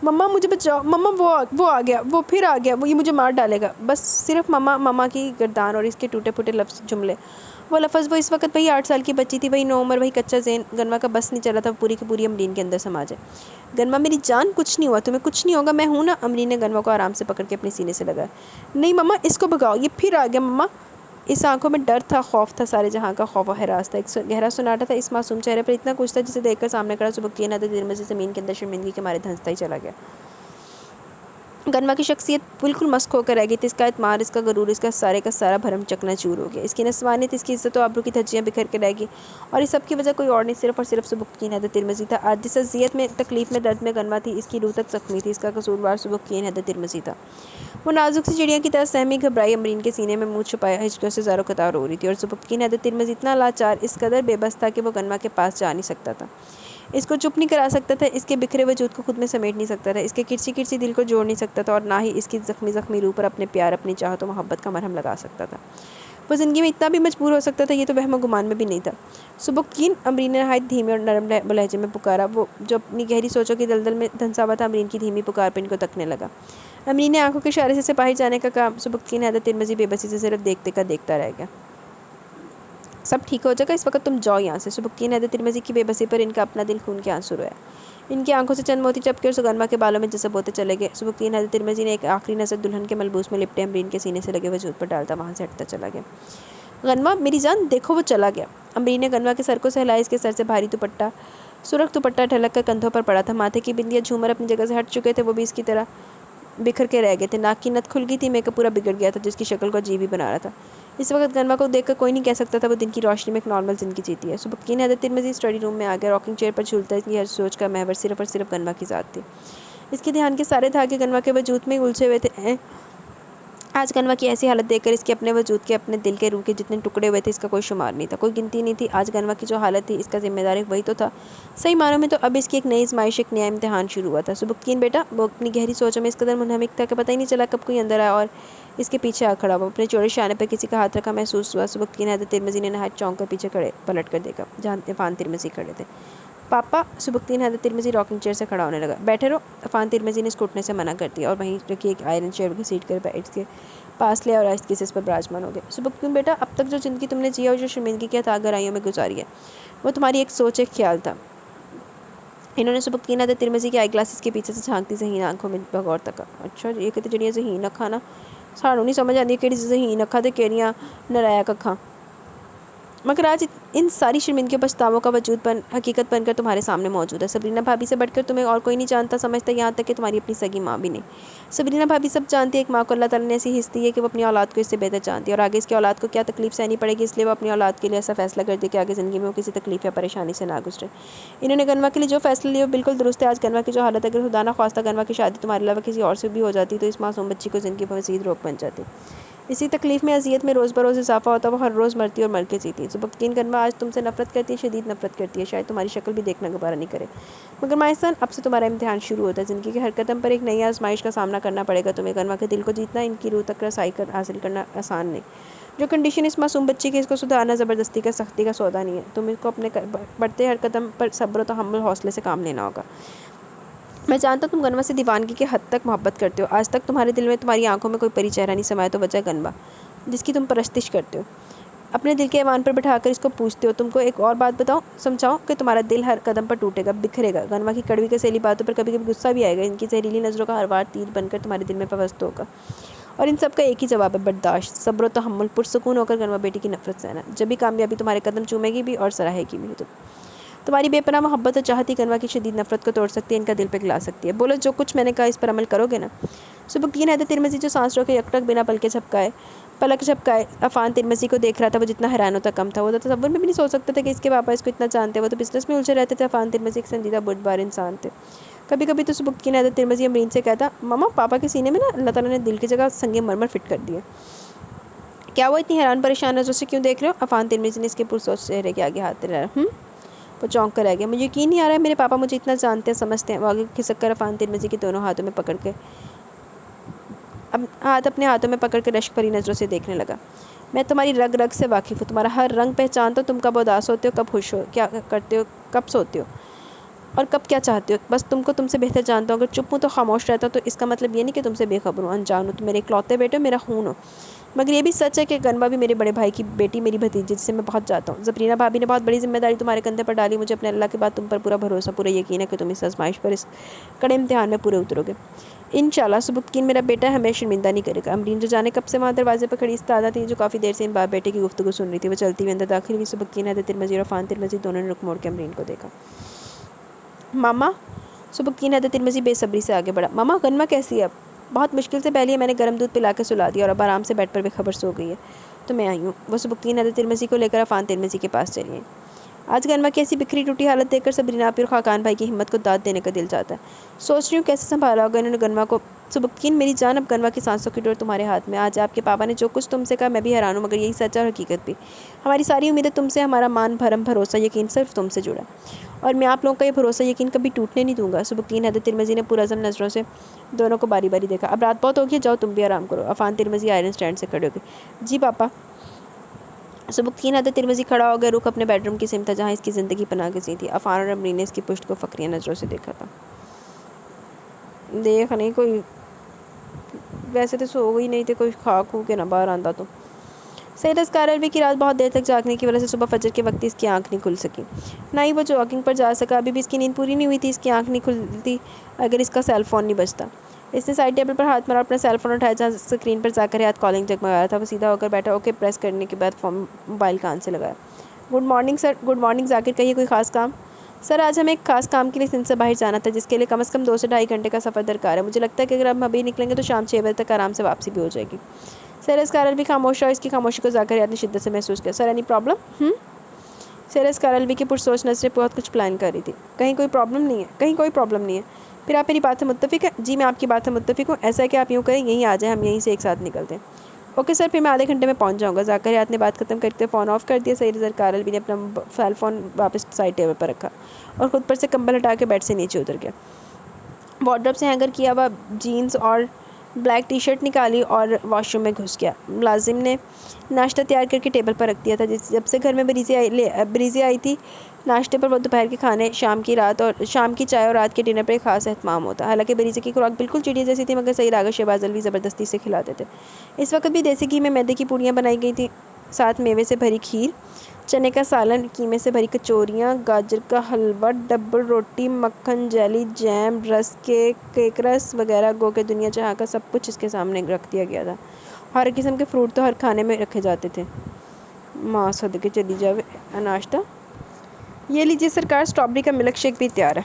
मम्मा मुझे बचाओ, मम्मा वो आ गया, वो फिर आ गया, वो ये मुझे मार डालेगा। बस सिर्फ मम्मा मम्मा की गर्दान और इसके टूटे फूटे लफ्ज़ जुमले। वो लफ्ज़, वो इस वक्त वही 8 साल की बच्ची थी, वही नो उम्र, वही कच्चा ज़हन। गनमा का बस नहीं चला था पूरी की पूरी अमरीन के अंदर समा जाए। गनमा मेरी जान, कुछ नहीं हुआ, तुम्हें कुछ नहीं होगा, मैं हूँ ना। अमरीन ने गनमा को आराम से पकड़ के अपने सीने से लगाया। नहीं मम्मा, इसको भगाओ, ये फिर आ गया मम्मा। इस आंखों में डर था, खौफ था, सारे जहाँ का खौफ और हरास था। एक गहरा सुनाटा था इस मासूम चेहरे पर, इतना कुछ था जिसे देखकर सामने खड़ा सुबुक्तीन हज़रत तिरमिज़ी ज़मीन के अंदर शर्मिंदगी के मारे धंसता ही चला गया। गनमा की शख्सियत बिल्कुल मस्क होकर रह गई थी। इसका एतमाद, इसका गरूर, इसका सारे का सारा भरम चकनाचूर हो गया। इसकी नस्वानियत, इसकी इज्जत और आबरू की धज्जियाँ बिखर के रह गई, और इस सब की वजह कोई और नहीं, सिर्फ और सिर्फ सुबुक्तीन हज़रत तिरमिज़ी था। आज जिस अज़ियत में, तकलीफ़ में, दर्द में गनमा थी, इसकी रूह तक ज़ख्मी थी। इसका कसूरवार सुबुक्तीन हज़रत तिरमिज़ी था। वो नाजुक सी चिड़िया की तरह सहमी घबराई अमरीन के सीने में मुँह छुपाया हिचकियों से ज़ारो कतार हो रही थी, और सुबुक्तीन हज़रत तिरमिज़ी इतना लाचार, इस कदर बेबस था कि वो गनमा के पास जा नहीं सकता था, इसको चुप नहीं करा सकता था, इसके बिखरे वजूद को खुद में समेट नहीं सकता था, इसके किरची किरची दिल को जोड़ नहीं सकता था, और ना ही इसकी ज़ख्मी ज़ख्मी रूह पर अपने प्यार, अपनी चाहत और मोहब्बत का मरहम लगा सकता था। वो ज़िंदगी में इतना भी मजबूर हो सकता था, ये तो वहम गुमान में भी नहीं था। सुबुक्तीन, अमरीन ने नहायत धीमे और नरम लहजे में पुकारा। वो जो अपनी गहरी सोचों की दलदल में धंसा हुआ था, अमरीन की धीमी पुकार पर इनको तकने लगा। अमरीन ने आंखों के इशारे से बाहर जाने का काम। सुबुक्तीन हज़रत तिरमिज़ी बेबसी से सिर्फ देखते का देखता रह गया। सब ठीक हो जाएगा, इस वक्त तुम जाओ यहाँ से। सुबुक्तीन हज़रत तिरमिज़ी की बेबसी पर इनका अपना दिल खून के आंसू रोया। इनकी आंखों से चंद मोती टपके और सुगनमा के बालों में जज़ब होते चले गए। सुबुक्तीन हज़रत तिरमिज़ी ने एक आखिरी नज़र दुल्हन के मलबूस में लिपटे अमरीन के सीने से लगे वजूद पर डालता वहाँ से हटता चला गया। गनमा मेरी जान, देखो वो चला गया। अमरीन ने गनमा के सर को सहलाया। इसके सर से भारी दुपट्टा, सुरख दुपट्टा ढलक कर कंधों पर पड़ा था। माथे की बिंदिया, झूमर अपनी जगह से हट चुके थे, वो भी इसकी तरह बिखर के रह गए थे। नाक की नथ खुल गई थी, मेकअप पूरा बिगड़ गया था, जिसकी शक्ल को अजीब ही बना रहा था। इस वक्त गनमा को देखकर कोई नहीं कह सकता था वो दिन की रोशनी में एक नॉर्मल ज़िंदगी जीती है। सुबुक्तीन हज़रत तिरमिज़ी स्टडी रूम में आ गया। रॉकिंग चेयर पर झूलता इसकी हर सोच का महवर सिर्फ और सिर्फ गनमा की ज़ात थी। इसके ध्यान के सारे धागे गनमा के वजूद में उलझे हुए थे। आज गनवा की ऐसी हालत देखकर इसके अपने वजूद के, अपने दिल के, रूह के जितने टुकड़े हुए थे इसका कोई शुमार नहीं था, कोई गिनती नहीं थी। आज गनवा की जो हालत थी इसका जिम्मेदार वही तो था। सही मानों में तो अब इसकी एक नई आजमाइश, एक नया इम्तिहान शुरू हुआ था। सुबुक्कीन बेटा वो अपनी गहरी सोचों में इस कदर मुनहमिक था कि पता ही नहीं चला कब कोई अंदर आया और इसके पीछे आ खड़ा हुआ। अपने चौड़े शाने पर किसी का हाथ रखा महसूस हुआ। सुबुक्कीन हैदर तिरमिज़ी ने नहायत चौंक कर पीछे खड़े पलट कर देखा जहाँ इरफान तिरमिज़ी खड़े थे। पापा, सुबुक्तीन हैदर तिरमिज़ी रॉकिंग चेयर से खड़ा होने लगा। बैठे रहो, इरफान तिरमिज़ी ने इसको उठने से मना कर दिया और वहीं रखी एक आयरन चेयर की सीट कर बैठ के पास लिया और आहिस्ते से इस पर बराजमान हो गया। सुबुक्तीन बेटा, अब तक जो ज़िंदगी तुमने जिया और जो शर्मिंदगी के हताश गहराइयों में गुजारी है वो तुम्हारी एक सोच, एक ख्याल था। इन्होंने सुबुक्तीन हैदर तिरमिज़ी के आई ग्लासेस के पीछे से झांकती ज़हीन आंखों में बगौर तका। अच्छा, ये कहते जड़ियाँ ज़हीन अखा ना, सानू नहीं समझ आती कि ज़हीन अखा तो केड़ियाँ नरायक अखा। मगर आज इन सारी शर्मिंदगी पछतावों का वजूद हकीकत बनकर तुम्हारे सामने मौजूद है। सबरीना भाभी से बढ़कर तुम्हें और कोई नहीं जानता समझता, यहाँ तक कि तुम्हारी अपनी सगी माँ भी नहीं। सबरीना भाभी सब जानती है, एक माँ को अल्लाह ताला ने ऐसी हिस्स दी है कि वो अपनी औलाद को इससे बेहतर जानती है और आगे इसकी औलाद को क्या तकलीफ सहनी पड़ेगी, इसलिए वो अपनी औलाद के लिए ऐसा फैसला कर दी कि आगे ज़िंदगी में वो किसी तकलीफ या परेशानी से ना गुजरे। इन्होंने गनवा के लिए जो फैसला लिया वो बिल्कुल दुरुस्त है। आज गनवा की जो हालत, अगर खुदा ना ख्वास्ता गनवा की शादी तुम्हारे अलावा किसी और से भी हो जाती तो इस मासूम बच्ची को ज़िंदगी पर मज़ीद रोक बन जाती। इसी तकलीफ़ में, अज़ियत में रोज़ बरोज़ इजाफा होता, वो हर रोज़ मरती और मर के जीती। सुबुक्तीन गनवा आज तुमसे नफरत करती है, शदीद नफरत करती है, शायद तुम्हारी शक्ल भी देखना गवारा नहीं करे। मगर मायसन, अब से तुम्हारा इम्तिहान शुरू होता है। ज़िंदगी के हर कदम पर एक नई आजमाइश का सामना करना पड़ेगा तुम्हें। गनवा के दिल को जीतना, इनकी रूह तक रसाई हासिल करना आसान नहीं। जो कंडीशन इस मासूम बच्ची की, इसको सुधारना ज़बरदस्ती का, सख्ती का सौदा नहीं है। तुम इसको अपने बढ़ते हर कदम पर सब्र और तहम्मुल, हौसले से काम लेना होगा। मैं जानता तुम गनवा से दीवानगी के हद तक मोहब्बत करते हो। आज तक तुम्हारे दिल में, तुम्हारी आंखों में कोई परी चेहरा नहीं समाया तो वजह गनवा, जिसकी तुम परस्तिश करते हो। अपने दिल के ऐवान पर बैठाकर इसको पूछते हो। तुमको एक और बात बताओ, समझाओ कि तुम्हारा दिल हर कदम पर टूटेगा, बिखरेगा। गनवा की कड़वी कसैली बातों पर कभी कभी गुस्सा भी आएगा। इनकी जहरीली नज़रों का हर वार तीर बनकर तुम्हारे दिल में पवस्त होगा और इन सब का एक ही जवाब है, बर्दाश्त, सब्र और तहम्मुल। पुरसुकून होकर गनवा बेटी की नफरत सहना। जब भी कामयाबी तुम्हारे कदम चूमेगी भी और सराहेगी भी। तुम्हारी बेपनाह मोहब्बत और चाहती गनवा की शदीद नफरत को तोड़ सकती है, इनका दिल पिघला सकती है। बोलो, जो कुछ मैंने कहा इस पर अमल करोगे ना? सुबुक्तीन हैदर तिरमिज़ी जो सांस रोके यकटक बिना पलक झपकाए अफान तिरमिज़ी को देख रहा था, वो जितना हैरान होता कम था। वो तो तसव्वुर में भी नहीं सोच सकता था कि इसके पापा इसको इतना जानते। वो तो बिजनेस में उलझे रहते थे। अफान तिरमिज़ी एक संजीदा बुर्दबार इंसान थे। कभी कभी तो सुबुक्तीन हैदर तिरमिज़ी अमरीन से कहता, मामा, पापा के सीने में ना अल्लाह ताला ने दिल की जगह संगे मरमर फिट कर दिया। क्या वो इतनी हैरान परेशान नज़रों से क्यों देख रहे हो? अफान तिरमिज़ी ने इसके पुरसोच चेहरे के आगे हाथ रहा। वो चौंक कर रह गया। मुझे यकीन नहीं आ रहा है मेरे पापा मुझे इतना जानते हैं, समझते हैं। वो आगे खिसक कर अफान तिरमिज़ी के दोनों हाथों में पकड़ के अपने हाथों में पकड़ कर रश्क भरी नज़रों से देखने लगा। मैं तुम्हारी रग रग से वाकिफ़ हूँ, तुम्हारा हर रंग पहचानता हूँ। तुम कब उदास होते हो, कब खुश हो, क्या करते हो, कब सोते हो और कब क्या चाहते हो। बस तुमसे बेहतर जानता हूँ। अगर चुप हूँ तो खामोश रहता हूँ तो इसका मतलब ये नहीं कि तुमसे बेखबर हूँ, अनजान हूँ। तुम मेरे इकलौते बेटे हो, मेरा खून हो। मगर ये भी सच है कि गनवा भी मेरे बड़े भाई की बेटी, मेरी भतीजी, जिससे मैं बहुत चाहता हूँ। ज़बरीना भाभी ने बहुत बड़ी जिम्मेदारी तुम्हारे कंधे पर डाली। मुझे अपने अल्लाह के बाद तुम पर पूरा भरोसा, पूरा यकीन है कि तुम इस आजमाइश पर, इस कड़े इम्तिहान में पूरे उतरोगे इंशाल्लाह। सुबुक्तीन मेरा बेटा हमें शर्मिंदा नहीं करेगा। अमरीन जो जाने कब से वहाँ दरवाजे पर खड़ी इस्तादा थी, जो काफ़ी देर से इन बाप बेटे की गुफ्तगू सुन रही थी, वो चलती हुई अंदर दाखिल हुई। सुबुक्तीन हैदर तिरमिज़ी और अफान तिरमिज़ी दोनों ने रुख मोड़ के अमरीन को देखा। मामा, सुबुक्तीन हैदर तिरमिज़ी बेसब्री से आगे बढ़ा। मामा, गनवा कैसी है अब? बहुत मुश्किल से पहले मैंने गर्म दूध पिला के सुला दिया और अब आराम से बेड पर बेखबर सो गई है। तो मैं आई हूँ। वो सुबुक्तीन हैदर तिरमिज़ी को लेकर अफान तिरमिज़ी के पास चली आई। आज गनवा की ऐसी बिखरी टूटी हालत देखकर सबरीना आपी और खाकान भाई की हिम्मत को दाद देने का दिल चाहता है। सोच रही हूँ कैसे संभाला होगा इन्होंने गनवा को। सुबुक्तीन मेरी जान, अब गनवा की सांसों की डोर तुम्हारे हाथ में। आज आपके पापा ने जो कुछ तुमसे कहा मैं भी हैरान हूँ, मगर यही सच है और हकीकत भी। हमारी सारी उम्मीदें तुमसे, हमारा मान भरम भरोसा यकीन सिर्फ तुमसे जुड़ा और मैं आप लोगों का ये भरोसा यकीन कभी टूटने नहीं दूंगा। सुबुक्तीन हैदर तिरमिज़ी ने पुरअज़म नज़रों से दोनों को बारी बारी देखा। अब रात बहुत होगी, जाओ तुम भी आराम करो। अफान तिरमिज़ी आयरन स्टैंड से खड़े हो गए। जी पापा। सुबुक्तीन हैदर तिरमिज़ी खड़ा हो गया। रुख अपने बेडरूम की सिमत था जहाँ इसकी ज़िंदगी पनाह गज़ी थी। अफान और अमरीन ने इसकी पुश्त को फ़क्रिया नज़रों से देखा था। देख नहीं कोई, वैसे तो सो गई नहीं थे, कोई खा खू के ना बाहर आंदा तो। सैयद अस्कार अलवी की रात बहुत देर तक जागने की वजह से सुबह फजर के वक्त इसकी आंख नहीं खुल सकी, ना ही वो जॉगिंग पर जा सका। अभी भी इसकी नींद पूरी नहीं हुई थी। इसकी आंख नहीं खुलती अगर इसका सेल फ़ोन नहीं बजता। इसने साइड टेबल पर हाथ मारा, अपना सेल फ़ोन उठाया जहाँ स्क्रीन पर जाकर याद कॉलिंग जगमगाया था। वो सीधा होकर बैठा। ओके प्रेस करने के बाद मोबाइल कान से लगाया। Good morning sir. Good morning Zakir, कहिए कोई ख़ास काम? सर आज हमें एक खास काम के लिए सिंध से बाहर जाना था, जिसके लिए कम से कम 2 से ढाई घंटे का सफ़र दरकार है। मुझे लगता है कि अगर हम अभी निकलेंगे तो शाम 6 बजे तक आराम से वापसी भी हो जाएगी। सर अस्कार अलवी खामोश रहा। इसकी खामोशी को जाकर याद ने शिद्दत से महसूस किया। Sir any problem? Sir Askar Alvi की पुरसोच नज़रें बहुत कुछ प्लान कर रही थी। कहीं कोई प्रॉब्लम नहीं है, कहीं कोई प्रॉब्लम नहीं है। फिर आप मेरी बात से मुत्तफ़िक हैं? जी मैं आपकी बात से मुत्तफ़िक हूँ। ऐसा है कि आप यूँ करें यहीं आ जाएँ, हम यहीं से एक साथ निकलते हैं। ओके सर, फिर मैं आधे घंटे में पहुँच जाऊँगा। ज़ाकरियात ने बात ख़त्म करते फ़ोन ऑफ़ कर दिया। सईद ज़रकार अलवी ने अपना सेल फ़ोन वापस साइड टेबल पर रखा और ख़ुद पर से कंबल हटा के बेड से नीचे उतर गया। वार्डरोब से हैंगर किया हुआ जीन्स और ब्लैक टी शर्ट निकाली और वॉशरूम में घुस गया। मुलाजिम ने नाश्ता तैयार करके टेबल पर रख दिया था। जब से घर में बरीज़ी आई थी, नाश्ते पर वो दोपहर के खाने, शाम की चाय और रात के डिनर पर एक ख़ास एहतमाम होता। हालांकि बरीज़ी की खुराक बिल्कुल चिड़िया जैसी थी, मगर सईद आगा शहबाज अलवी ज़बरदस्ती से खिलाते थे। इस वक्त भी देसी घी में मैदे की पूड़ियाँ बनाई गई थी, साथ मेवे से भरी खीर, चने का सालन, कीमे से भरी कचौरियाँ, गाजर का हलवा, डबल रोटी, मक्खन, जेली, जैम, केक रस वगैरह। गो के दुनिया जहाँ का सब कुछ इसके सामने रख दिया गया था। हर किस्म के फ्रूट तो हर खाने में रखे जाते थे। माँ सदके चली जावे नाश्ता। ये लीजिए सरकार, स्ट्रॉबेरी का मिल्क शेक भी तैयार है।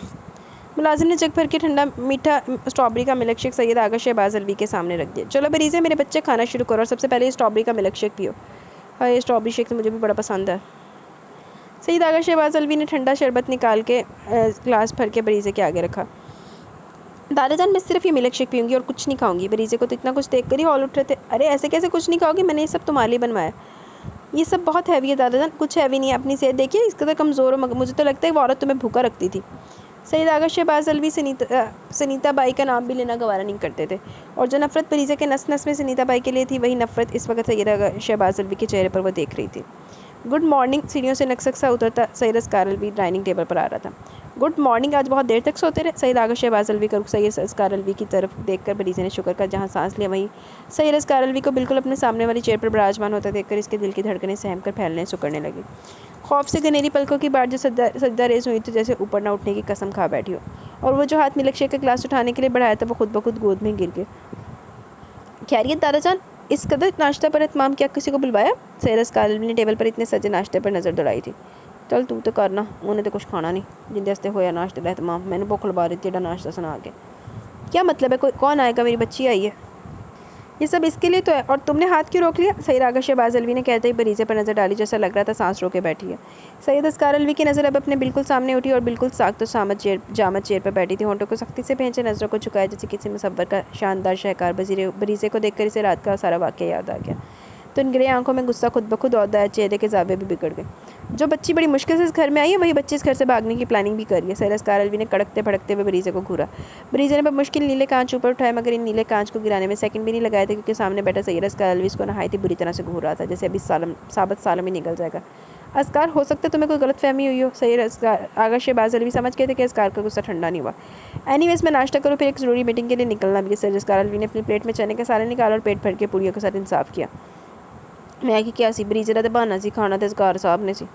मुलाजिम ने जग भर के ठंडा मीठा स्ट्रॉबेरी का मिल्क शेक सैयद आगा शहबाज अलवी के सामने रख दिया। चलो बरीज़े, मेरे बच्चे खाना शुरू करो और सबसे पहले ये स्ट्रॉबेरी का मिल्क शेक पियो। हाँ, ये स्ट्रॉबेरी शेक तो मुझे भी बड़ा पसंद है। सईद आगा शहबाज अलवी ने ठंडा शरबत निकाल के ग्लास भर के बरीज़े के आगे रखा। दादाजान, मैं सिर्फ ये मिल्क शेक पीऊँगी और कुछ नहीं खाऊंगी। बरीज़े को तो इतना कुछ देख कर ही हौल उठ रहे थे। अरे ऐसे कैसे कुछ नहीं खाओगी? मैंने ये सब तुम्हारे लिए बनवाया। ये सब बहुत हैवी है दादाजान। कुछ हैवी नहीं है, अपनी सेहत देखिए, इस कदर कमज़ोर हो। मुझे तो लगता है वो औरत तुम्हें भूखा रखती थी। सईद आगा शहबाज अलवी सनीता बाई का नाम भी लेना गवारा नहीं करते थे, और जो नफ़रत बरीज़े के नस नस में सनीता बाई के लिए थी, वही नफ़रत इस वक्त सईद आगा शहबाज अलवी के चेहरे पर वो देख रही थी। Good morning. सीढ़ियों से नक्सक सा उतरता सईद असगार अलवी डाइनिंग टेबल पर आ रहा था। Good morning. आज बहुत देर तक सोते रहे? सईद आगा शहबाज अलवी का रुख सईद असगार अलवी की तरफ देखकर बरीज़े ने शुक्र का जहाँ सांस लिया, वहीं सईद असगार अलवी को बिल्कुल अपने सामने वाली चेयर पर विराजमान होता देखकर इसके दिल की धड़कनें सहम कर फैलने सुकड़ने लगी। खौफ से गनेरी पलकों की बाट जो सजदा रेज हुई थी, जैसे ऊपर ना उठने की कसम खा बैठी हो, और वो जो हाथ मिल्क शेक का ग्लास उठाने के लिए बढ़ाया था, वो खुद ब खुद गोद में गिर गए। खैरियत दादाजान? इस कदर नाश्ता पर इत्माम क्या किसी को बुलवाया? सईद असगार अलवी ने टेबल पर इतने सजे नाश्ते पर नज़र दौड़ाई थी। चल तू तो करना, उन्हें तो कुछ खाना नहीं जिंदे हस्ते होया नाश्ते का एहतमाम। मैंने भुख लगा रही थी नाश्ता सुना के। क्या मतलब है? कोई कौन आएगा? मेरी बच्ची आई है, ये सब इसके लिए तो है। और तुमने हाथ क्यों रोक लिया? सईद आगा शहबाज अलवी ने कहते ही बरीज़े पर नज़र डाली, जैसा लग रहा था सांस रोके बैठी है। सईद असगार अलवी की नज़र अब अपने बिल्कुल सामने उठी और बिल्कुल साख्त जामत चेयर पर बैठी थी, होंठों को सख्ती से पहचे, नज़रों को झुकाया जैसे किसी मुसव्वर का शानदार शहकार। बरीज़े को देखकर इसे रात का सारा वाक़या याद आ गया। तो इन ग्रे आंखों में गुस्सा खुद ब खुद औदा है, चेहरे के ज़ावे भी बिगड़ गए। जो बच्ची बड़ी मुश्किल से इस घर में आई है, वही बच्ची इस घर से भागने की प्लानिंग भी कर रही है। सईद असगार अलवी ने कड़कते भड़कते हुए बरीज़े को घूरा। बरीज़े ने बमुश्किल नीले कांच ऊपर उठाए, मगर इन नीले कांच को गिराने में सेकंड भी नहीं लगाए थे, क्योंकि सामने बैठा सईद असगार अलवी इसको नहायत ही बुरी तरह से घूर रहा था, जैसे अभी साबत सालम ही निकल जाएगा। असगार, हो सकता है तुम्हें कोई गलतफहमी हुई हो। सईद आगा शहबाज अलवी समझ गए थे कि असगार का गुस्सा ठंडा नहीं हुआ। एनीवेज मैं नाश्ता करूँ, फिर एक ज़रूरी मीटिंग के लिए निकलना भी है। सईद असगार अलवी ने अपनी प्लेट में चने का सालन निकाला और पेट भर के पूड़ियों के साथ इंसाफ किया। मैं कि क्या सी बरीज़े दा ते बहाना सी, खाना तो असगार साहब ने सी।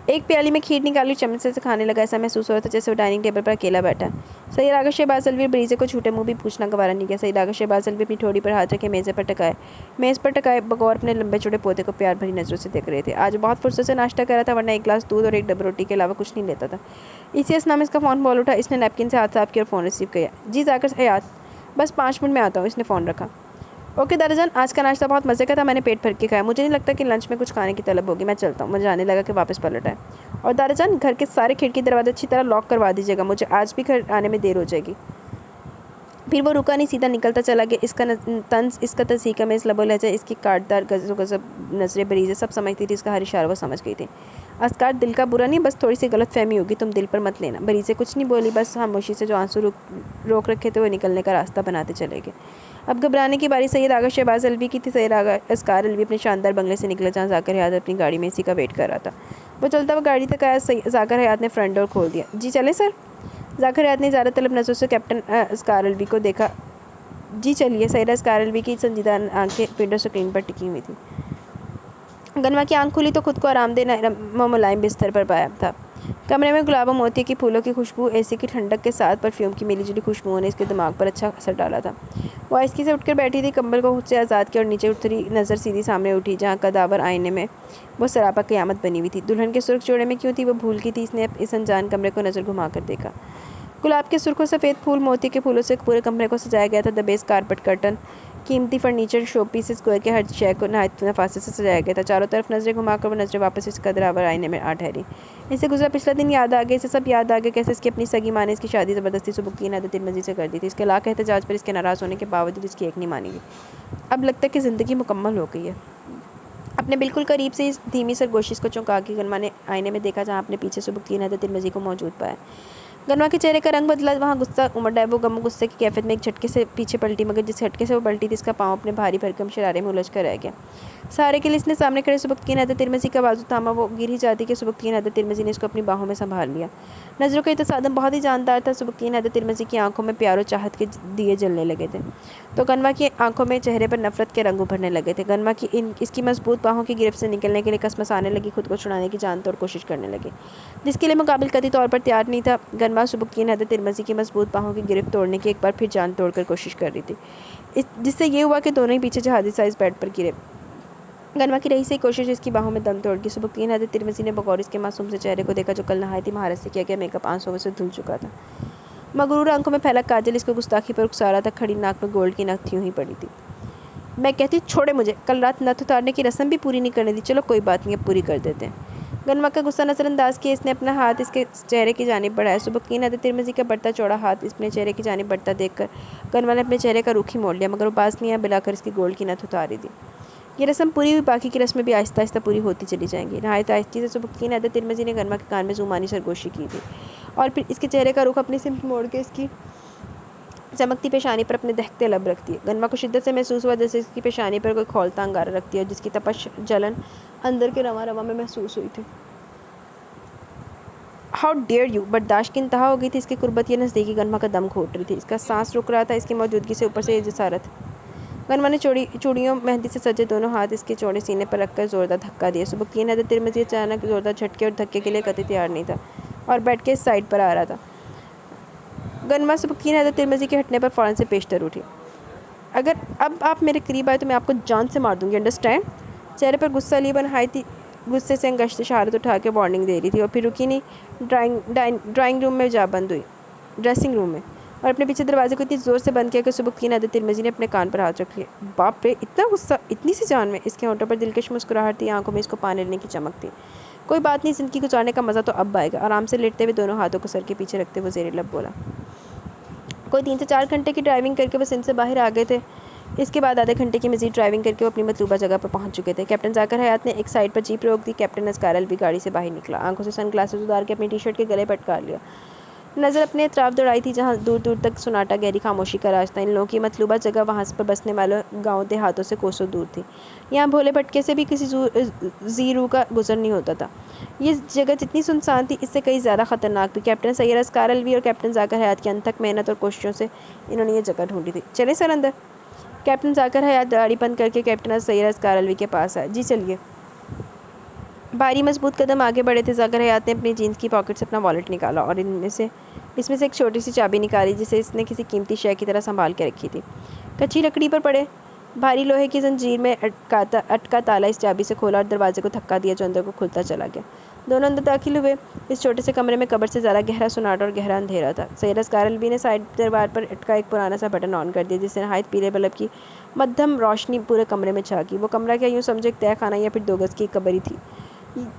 एक प्याली में खीर निकाली, चम्मच से खाने लगा। ऐसा महसूस हो रहा था जैसे वो डाइनिंग टेबल पर अकेला बैठा है। सईद आगा शहबाज अलवी बरीज़े को छूटे मुँह भी पूछना गवारा नहीं किया। सईद आगा शहबाज अलवी अपनी ठोड़ी पर हाथ रखे मेज़ पर टकाए बगौर अपने लंबे चौड़े पोते को प्यार भरी नज़रों से देख रहे थे। आज बहुत फुर्सत से नाश्ता करा था, वरना एक गिलास दूध और एक डब्बा रोटी के अलावा कुछ नहीं लेता था। इसी असना में इसका फ़ोन बॉल उठा। इसने नैपकिन से हाथ साफ किया और फ़ोन रिसीव किया। जी जाकर हयात, बस 5 मिनट में आता हूँ। इसने फ़ोन रखा। ओके दादाजान, आज का नाश्ता बहुत मज़े का था, मैंने पेट भर के खाया। मुझे नहीं लगता कि लंच में कुछ खाने की तलब होगी, मैं चलता हूँ। मुझे आने लगा कि वापस पलट आए। और दादाजान, घर के सारे खिड़की दरवाजे अच्छी तरह लॉक करवा दीजिएगा, मुझे आज भी घर आने में देर हो जाएगी। फिर वो रुका नहीं, सीधा निकलता चला गया। इसका तंज, इसका तसीका में, इस लबो लहजा, इसकी काटदार गज़ब नज़रें बरीज़े सब समझती थी। इसका हर इशारा वो समझ गई थी। असगार, दिल का बुरा नहीं, बस थोड़ी सी गलतफहमी होगी, तुम दिल पर मत लेना। बरीज़े कुछ नहीं बोली, बस खामोशी से जो आंसू रोक रखे थे वो निकलने का रास्ता बनाते चले गए। अब घबराने की बारी सईद आगा शहबाज अलवी की थी। सईद आगा असगार अलवी अपने शानदार बंगले से निकला, जहाँ जाकर हयात अपनी गाड़ी में इसी का वेट कर रहा था। वो चलता हुआ गाड़ी तक आया। जाकर हयात ने फ्रंट डोर खोल दिया। जी चले सर? जाकर हयात ने ज़्यादा तलब नज़रों से कैप्टन असगार अलवी को देखा। जी चलिए। सईद असगार अलवी की संजीदा आंखें विंडो स्क्रीन पर टिकी हुई थी। गनवा की आंख खुली तो खुद को आरामदेह मुलायम बिस्तर पर पाया था। कमरे में गुलाब मोती की फूलों की खुशबू, एसी की ठंडक के साथ परफ्यूम की मिली जुली खुशबुओं ने इसके दिमाग पर अच्छा असर डाला था। वो आहिस्ती से उठकर बैठी थी, कंबल को खुद से आज़ाद किया और नीचे उतरी नज़र सीधी सामने उठी, जहाँ कदावर आईने में वो सरापा क़यामत बनी हुई थी। दुल्हन के सुर्ख जोड़े में क्यों थी वो भूल गई थी। इसने इस अनजान कमरे को नज़र घुमा कर देखा। गुलाब के सुर्ख सफ़ेद फूल मोती के फूलों से पूरे कमरे को सजाया गया था। दबेस कारपेट कर्टन कीमती फर्नीचर शो पीसेस गोए के हर शय को नहायत नफासत से सजाया गया था। चारों तरफ नजरें घुमाकर वो नजरें वापस इस कदरावर आईने में आ ठहरी। इसे गुजरा पिछला दिन याद आ गया। इसे सब याद आ गया कैसे इसकी अपनी सगी माँ ने इसकी शादी ज़बरदस्ती सुबुक्कीन अदद तिरमिज़ी से कर दी थी। इसके लाख एहतजाज पर इसके नाराज़ होने के बावजूद इसकी एक नहीं मानी गई। अब लगता है कि ज़िंदगी मुकम्मल हो गई है। अपने बिल्कुल करीब से इस धीमी सरगोशिश को चौंका के गनमा ने आईने में देखा, जहाँ अपने पीछे सुबुक्कीन अदद तिरमिज़ी को मौजूद पाया। गनमा के चेहरे का रंग बदला, वहाँ गुस्सा उमड़ आया। वो गम गुस्से की कैफियत में एक झटके से पीछे पलटी, मगर जिस झटके से वो पलटी थी इसका पाँव अपने भारी भरकम शरारे में उलझ कर रह गया। सहारे के लिए इसने सामने खड़े सुबुक्कीन अदद तिरमिज़ी का बाजू थामा। वो गिर ही जाती कि सुबुक्कीन अदद तिरमिज़ी ने इसको अपनी बाहों में संभाल लिया। नज़रों का ये तसादम बहुत ही जानदार था। सुबुक्कीन अदद तिरमिज़ी की आंखों में प्यार और चाहत के दिए जलने लगे थे, तो गनमा की आंखों में चेहरे पर नफरत के रंग उभरने लगे थे। गनमा की इसकी मजबूत बाहों की गिरफ्त से निकलने के लिए कसमसाने लगी, खुद को छुड़ाने की जान तोड़ कोशिश करने लगी, जिसके लिए मुकाबिल कतई तौर पर तैयार नहीं था। गनमा सुबुक्कीन अदद तिरमिज़ी की मजबूत बाहों की गिरफ्त तोड़ने की एक बार फिर जान तोड़कर कोशिश कर रही थी, जिससे ये हुआ कि दोनों ही पीछे जहाज़ी साइज बेड पर गिरे। गनमा की रही से कोशिश इसकी बाहों में दम तोड़ गई। सुबुक्कीन अदद तिरमिज़ी ने बगौर इसके मासूम से चेहरे को देखा, जो कल नहायती महारत से किया गया मेकअप आंसुओं से धुल चुका था। मगरूर आंखों में फैला काजल इसको गुस्ताखी पर उकसा था। खड़ी नाक में गोल्ड की नथ यूं ही पड़ी थी। मैं कहती छोड़े मुझे, कल रात नथ उतारने की रस्म भी पूरी नहीं करने दी। चलो कोई बात नहीं, अब पूरी कर देते हैं। गनमा का गुस्सा नज़रअंदाज किया इसने अपना हाथ इसके चेहरे की जानिब बढ़ाया। सुबुक्कीन अदद तिरमिज़ी का बढ़ता चौड़ा हाथ अपने चेहरे की जानिब बढ़ता देखकर गनमा ने अपने चेहरे का रुख ही मोड़ लिया, मगर वो बाज़नियाँ बिलाकर इसकी गोल्ड की नथ उतारी दी। ये रस्म पूरी हुई, बाकी की रस्में भी आहिस्ता आहिस्ता पूरी होती चली जाएंगी। नहायत आहिस्ती से सुबुक्कीन अदद तिरमिज़ी ने गनमा के कान में ज़ुबानी सरगोशी की थी, और फिर इसके चेहरे का रुख अपनी सिमत मोड़ के इसकी चमकती पेशानी पर अपने दहकते लब रख दिए। गनमा को शिद्दत से महसूस हुआ जैसे इसकी पेशानी पर कोई खौलता अंगारा रख दिया, जिसकी तपश जलन अंदर के रवा रवा में महसूस हुई थी। How dare you! बर्दाश्त की इंतहा हो गई थी इसकी कुर्बत। ये नज़दीकी गनमा का दम घोट रही थी, इसका सांस रुक रहा था इसकी मौजूदगी से। ऊपर से ये जसारत। गनमा ने चूड़ियों मेहंदी से सजे दोनों हाथ इसके चौड़े सीने पर रखकर जोरदार धक्का दिया। सुबुक्कीन अदद तिरमिज़ी अचानक जोरदार झटके और धक्के के लिए कतई तैयार नहीं था और बेड के इस साइड पर आ रहा था। गनमा सुबुक्कीन अदद तिरमिज़ी के हटने पर फ़ौरन से पेशतर उठी। अगर अब आप मेरे करीब आए तो मैं आपको जान से मार दूंगी, अंडरस्टैंड? चेहरे पर गुस्सा लिए बनाई थी, गुस्से से अंगश्त शहारत उठा के वार्निंग दे रही थी, और फिर रुकी नहीं। ड्राइंग रूम में जा बंद हुई, ड्रेसिंग रूम में, और अपने पीछे दरवाजे को इतनी ज़ोर से बंद किया कि सुबुक्कीन अदद तिरमिज़ी ने अपने कान पर हाथ रख लिया। बाप रे, इतना गुस्सा, इतनी सी जान में! इसके होंठों पर दिलकश मुस्कुराहट थी, आंखों में इसको पाने लेने की चमक थी। कोई बात नहीं, ज़िंदगी गुजारने का मज़ा तो अब आएगा। आराम से लेटते हुए दोनों हाथों को सर के पीछे रखते हुए ज़ेरे लब बोला। कोई 3 से 4 घंटे की ड्राइविंग करके वो सिंध से बाहर आ गए थे। इसके बाद आधे घंटे की मज़ीद ड्राइविंग करके वो अपनी मतलूबा जगह पर पहुंच चुके थे। कैप्टन जाकर हयात ने एक साइड पर जीप रोक दी। कैप्टन अस्कारल भी गाड़ी से बाहर निकला, आंखों से सन ग्लासेस उतार के अपनी टी-शर्ट के गले पटका लिया। नज़र अपने अतराफ दौड़ाई थी, जहाँ दूर दूर तक सुनाटा गहरी खामोशी का राज था। इन लोगों की मतलूबा जगह वहाँ पर बसने वाले गाँव देहातों से कोसों दूर थी। यहाँ भोले भटके से भी किसी ज़ीरू का गुजर नहीं होता था। ये जगह जितनी सुनसान थी, इससे कई ज़्यादा ख़तरनाक भी। कैप्टन सैयद अस्कार अलवी और कैप्टन जाकर हयात की अनथक मेहनत और कोशिशों से इन्होंने ये जगह ढूंढी थी। चले सर अंदर। कैप्टन जाकर हयात गाड़ी बंद करके कैप्टन सैयद अस्कार अलवी के पास आया। जी चलिए। भारी मजबूत कदम आगे बढ़े थे। जाकर हयात ने अपनी जीन्स की पॉकेट से अपना वॉलेट निकाला और इसमें से एक छोटी सी चाबी निकाली, जिसे इसने किसी कीमती शय की तरह संभाल के रखी थी। कच्ची लकड़ी पर पड़े भारी लोहे की जंजीर में अटका ताला इस चाबी से खोला और दरवाजे को धक्का दिया, जो अंदर को खुलता चला गया। दोनों अंदर दाखिल हुए। इस छोटे से कमरे में कब्र से ज़्यादा गहरा सुनाटा और गहरा अंधेरा था। सैयद अस्कार अलवी ने साइड दरवार पर अटका एक पुराना सा बटन ऑन कर दिया, जिससे नहायत पीले बल्ब की मध्यम रोशनी पूरे कमरे में छा गई। वो कमरा क्या यूँ समझे एक तय खाना या फिर 2 गज़ की कब्र ही थी।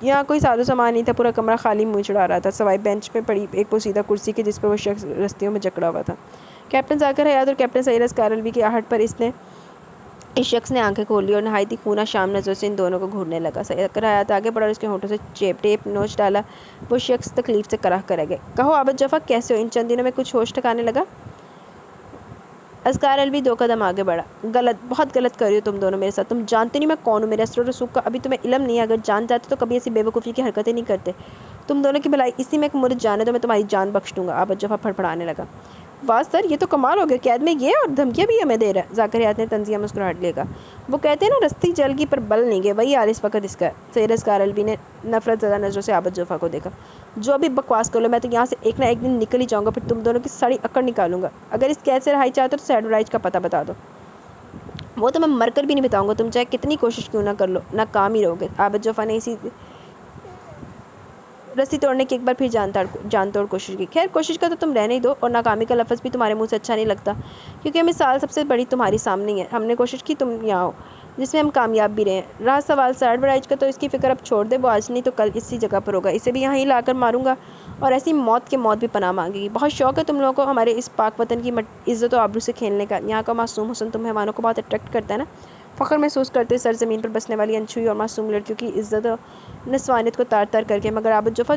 यहाँ कोई साजो सामान नहीं था। पूरा कमरा खाली मुँह चढ़ा रहा था, सवाई बेंच पे पड़ी एक पोसीदा कुर्सी के, जिस पर वो शख्स रस्तियों में जकड़ा हुआ था। कैप्टन जाकर हयात और कैप्टन सैयद अस्कार अलवी की आहट पर इस शख्स ने आंखें खोल ली और नहायती खूना शाम नज़र से इन दोनों को घूरने लगा। सैयद हयात आगे बढ़ा और उसके होंठों से टेप नोच डाला। वो शख्स तकलीफ से कराह कर गए। कहो आबद जफ़ा, कैसे हो? इन चंद दिनों में कुछ होश ठिकाने लगा? अस्कार अलवी 2 कदम आगे बढ़ा। गलत, बहुत गलत कर रही हो तुम दोनों मेरे साथ। तुम जानते नहीं मैं कौन हूँ, मेरे असर रसूख का अभी तुम्हें इल्म नहीं है। अगर जान जाते तो कभी ऐसी बेवकूफ़ी की हरकतें नहीं करते। तुम दोनों की भलाई इसी में एक मुर्द जान है, तो मैं तुम्हारी जान बख्श दूंगा। आबद जफ़ा फड़फड़ाने लगा। वाह सर, ये तो कमाल हो गया, कैद में ये और धमकियाँ भी हमें दे रहा है। जाकर हयात ने तंजिया मुस्कुराहट लेगा। वो कहते हैं ना, रस्ती जल गई पर बल नहीं गए, वही हाल इस वक्त इसका। सैयद अस्कार अलवी ने नफरत ज़्यादा नज़रों से आबद जफ़ा को देखा। जो अभी बकवास कर लो, मैं तो यहाँ से एक ना एक दिन निकल ही जाऊँगा, फिर तुम दोनों की सारी अकड़ निकालूंगा। अगर इस कैद से रहाई चाहते हो तो सैडराइज का पता बता दो। वो तो मैं मरकर भी नहीं बताऊँगा, तुम चाहे कितनी कोशिश क्यों ना कर लो, ना काम ही रहोगे। आबद जफ़ा ने इसी रस्सी तोड़ने की एक बार फिर जान तोड़ कोशिश की। खैर कोशिश का तो तुम रहने ही दो, और नाकामी का लफ्ज़ भी तुम्हारे मुंह से अच्छा नहीं लगता, क्योंकि मिसाल सबसे बड़ी तुम्हारी सामने ही है। हमने कोशिश की तुम यहाँ हो, जिसमें हम कामयाब भी रहे। रहा सवाल सैड ब्राइज का, तो इसकी फ़िक्र अब छोड़ दे, वो आज नहीं तो कल इसी जगह पर होगा। इसे भी यहाँ ही लाकर मारूंगा, और ऐसी मौत के मौत भी पनाह मांगेगी। बहुत शौक़ है तुम लोगों को हमारे इस पाक वतन की इज़्ज़त और आबरू से खेलने का। यहाँ का मासूम हुस्न तुम मेहमानों को बहुत अट्रैक्ट करता है ना। फ़ख्र महसूस करते सरज़मीन पर बसने वाली अनछुई और मासूम लड़कियों की इज़्ज़त और नस्वानियत को तार तार करके। मगर आबद जोफ़ा,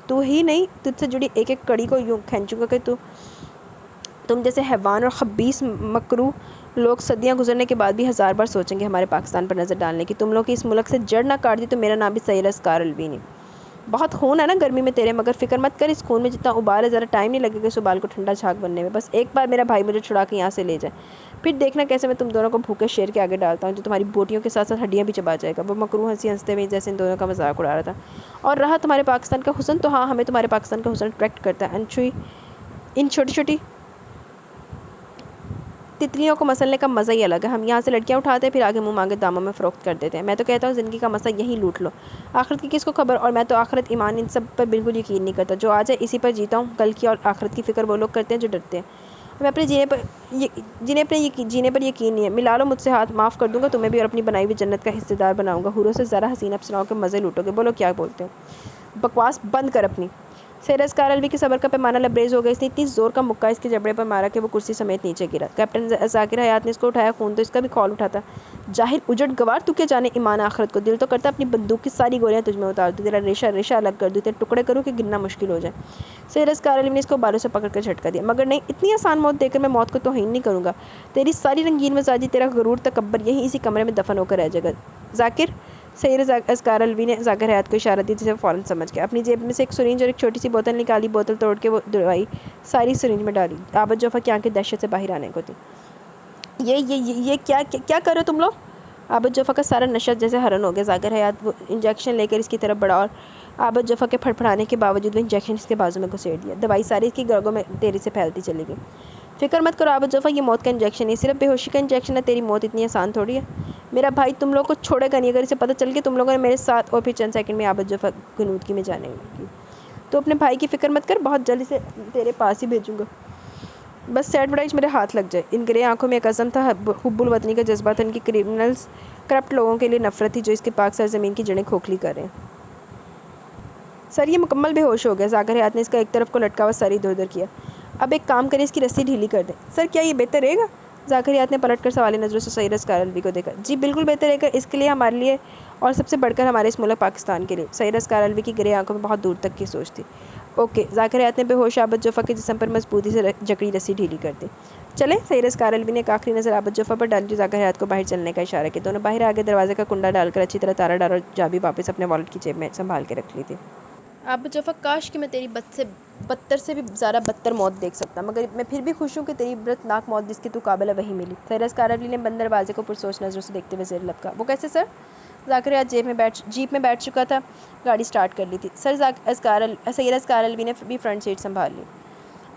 तू ही नहीं, तुझसे जुड़ी एक एक कड़ी को यूँ खींचूंगा कि तुम जैसे हैवान और खबीस मकरू लोग सदियां गुजरने के बाद भी हज़ार बार सोचेंगे हमारे पाकिस्तान पर नज़र डालने की। तुम लोग की इस मुल्क से जड़ ना काट दी तो मेरा नाम भी सैयद असगार अलवी नहीं। बहुत खून है ना गर्मी में तेरे, मगर फ़िक्र मत कर, इस खून में जितना उबाल है, ज़रा टाइम नहीं लगेगा इस उबाल को ठंडा झाग बनने में। बस एक बार मेरा भाई मुझे छुड़ा के यहाँ से ले जाए, फिर देखना कैसे मैं तुम दोनों को भूखे शेर के आगे डालता हूँ, जो तुम्हारी बोटियों के साथ साथ हड्डियाँ भी चबा जाएगा। वो मकरू हंसी हंसते हुए जैसे इन दोनों का मजाक उड़ा रहा था। और रहा तुम्हारे पाकिस्तान का हुस्न, तो हाँ, हमें तुम्हारे पाकिस्तान का हुस्न अट्रैक्ट करता है। अनछुई इन छोटी छोटी तितलियों को मसलने का मज़ा ही अलग है। हम यहाँ से लड़कियाँ उठाते हैं, फिर आगे मुँह मांगे दामों में फ़रोख्त कर देते हैं। मैं तो कहता हूँ ज़िंदगी का मसा यहीं लूट लो, आखिरत की किसको खबर। और मैं तो आखिरत ईमान इन सब पर बिल्कुल यकीन नहीं करता। जो आज है इसी पर जीता हूँ, कल की और आखिरत की फ़िक्र वो लोग करते हैं जो डरते हैं। मैं अपने जिन्हें अपने जीने पर यकीन नहीं है। मिला लो मुझसे हाथ, माफ़ कर दूँगा तुम्हें भी, और अपनी बनाई हुई जन्नत का हिस्सेदार बनाऊँगा। हुरों से ज़रा हसीन अफसराओं के मज़े लूटोगे। बोलो क्या बोलते हो? बकवास बंद कर अपनी। सैयद असगार अलवी के सबर का पैमाना लबरेज हो गया। इसने इतनी ज़ोर का मुक्का इसके जबड़े पर मारा कि वो कुर्सी समेत नीचे गिरा। कैप्टन जाकिर हयात ने इसको उठाया, खून तो इसका भी खौल उठाता। जाहिर उजड़ गवार, तू क्या जाने ईमान आखिरत को। दिल तो करता अपनी बंदूक की सारी गोलियां तुझमें उतार दूँ, तेरा रेशा रेशा अलग कर दूँ, तेरे टुकड़े करूँ कि गिनना मुश्किल हो जाए। सैयद असगार अलवी ने इसको बालों से पकड़ कर झटका दिया। मगर नहीं, इतनी आसान मौत देकर मैं मौत को तौहीन नहीं करूँगा। तेरी सारी रंगीन मिजाजी, तेरा गरूर तकब्बर यहीं इसी कमरे में दफन होकर रह जाएगा। जाकिर, सैयद असगार अलवी ने जाकिर हयात को इशारा दी, जिसे फ़ौरन समझ गया। अपनी जेब में से एक सिरिंज और एक छोटी सी बोतल निकाली। बोतल तोड़ के वो दवाई सारी सिरिंज में डाली। आबद जोफ़ा की आंखें दहशत से बाहर आने को थी। ये क्या कर रहे हो तुम लोग? आबद जोफ़ा का सारा नशा जैसे हरण हो गया। जाकिर हयात वो इंजेक्शन लेकर इसकी तरफ बढ़ा, और आबद जोफ़ा के फड़फड़ाने के बावजूद वो इंजेक्शन इसके बाजू में घुसेड़ दिया। दवाई सारी इसकी रगों में तेज़ी से फैलती चली गई। फ़िक्र मत करो आबद जोफ़ा, ये मौत का इंजेक्शन है, सिर्फ बेहोशी का इंजेक्शन है। तेरी मौत इतनी आसान थोड़ी है। मेरा भाई तुम लोग को छोड़ेगा नहीं, अगर इसे पता चल गया तुम लोगों ने मेरे साथ। और फिर चंद सेकंड में आबद जोफ़ा गनूदगी में जाने लगी। तो अपने भाई की फ़िक्र मत कर, बहुत जल्दी से तेरे पास ही भेजूँगा। बस सैड ब्राइज मेरे हाथ लग जाए। इन ग्रे आंखों में एक अज़म था, हुब्बुल वतनी का जज्बा था, इनकी क्रिमिनल्स करप्ट लोगों के लिए नफरत थी जो इसके पाक सरजमीन की जड़ें खोखली कर रहे हैं। सर ये मुकम्मल बेहोश हो गया। जाकिर हयात ने इसका एक तरफ को लटका हुआ सर इधर उधर किया। अब एक काम करें, इसकी रस्सी ढीली कर दें। सर क्या ये बेहतर रहेगा? जाकिर हयात ने पलट कर सवाली नज़रों से सैयद असगार अलवी को देखा। जी बिल्कुल बेहतर रहेगा, इसके लिए, हमारे लिए, और सबसे बढ़कर हमारे इस मुल्क पाकिस्तान के लिए। सैयद असगार अलवी की ग्रे आंखों में बहुत दूर तक की सोच थी। ओके। जाकिर हयात ने बेहोश आबद जोफ़ा के जिस्म पर मजबूती से जकड़ी रस्सी ढीली कर दी। चले। सैयद असगार अलवी ने एक आखिरी नज़र आबद जोफ़ा पर डाली, जो जाकिर हयात को बाहर चलने का इशारा किया। दोनों बाहर आगे दरवाजे का कुंडा डालकर अच्छी तरह ताला डाला और चाबी वापस अपने वॉलेट की जेब में संभाल के रख ली थी। आबद जोफ़ा, काश कि मैं तेरी बदतर से भी ज़्यादा बदतर मौत देख सकता, मगर मैं फिर भी खुश हूँ कि तेरी इबरतनाक मौत जिसकी तू काबिल है वही मिली। सैयद असगार अलवी ने बंद दरवाजे को पुरसोच नज़रों से देखते हुए ज़ेर लब कहा। वो कैसे सर? जाकिर हयात जीप में बैठ चुका था, गाड़ी स्टार्ट कर ली थी। सैयद असगार अलवी ने भी फ्रंट सीट संभाल ली।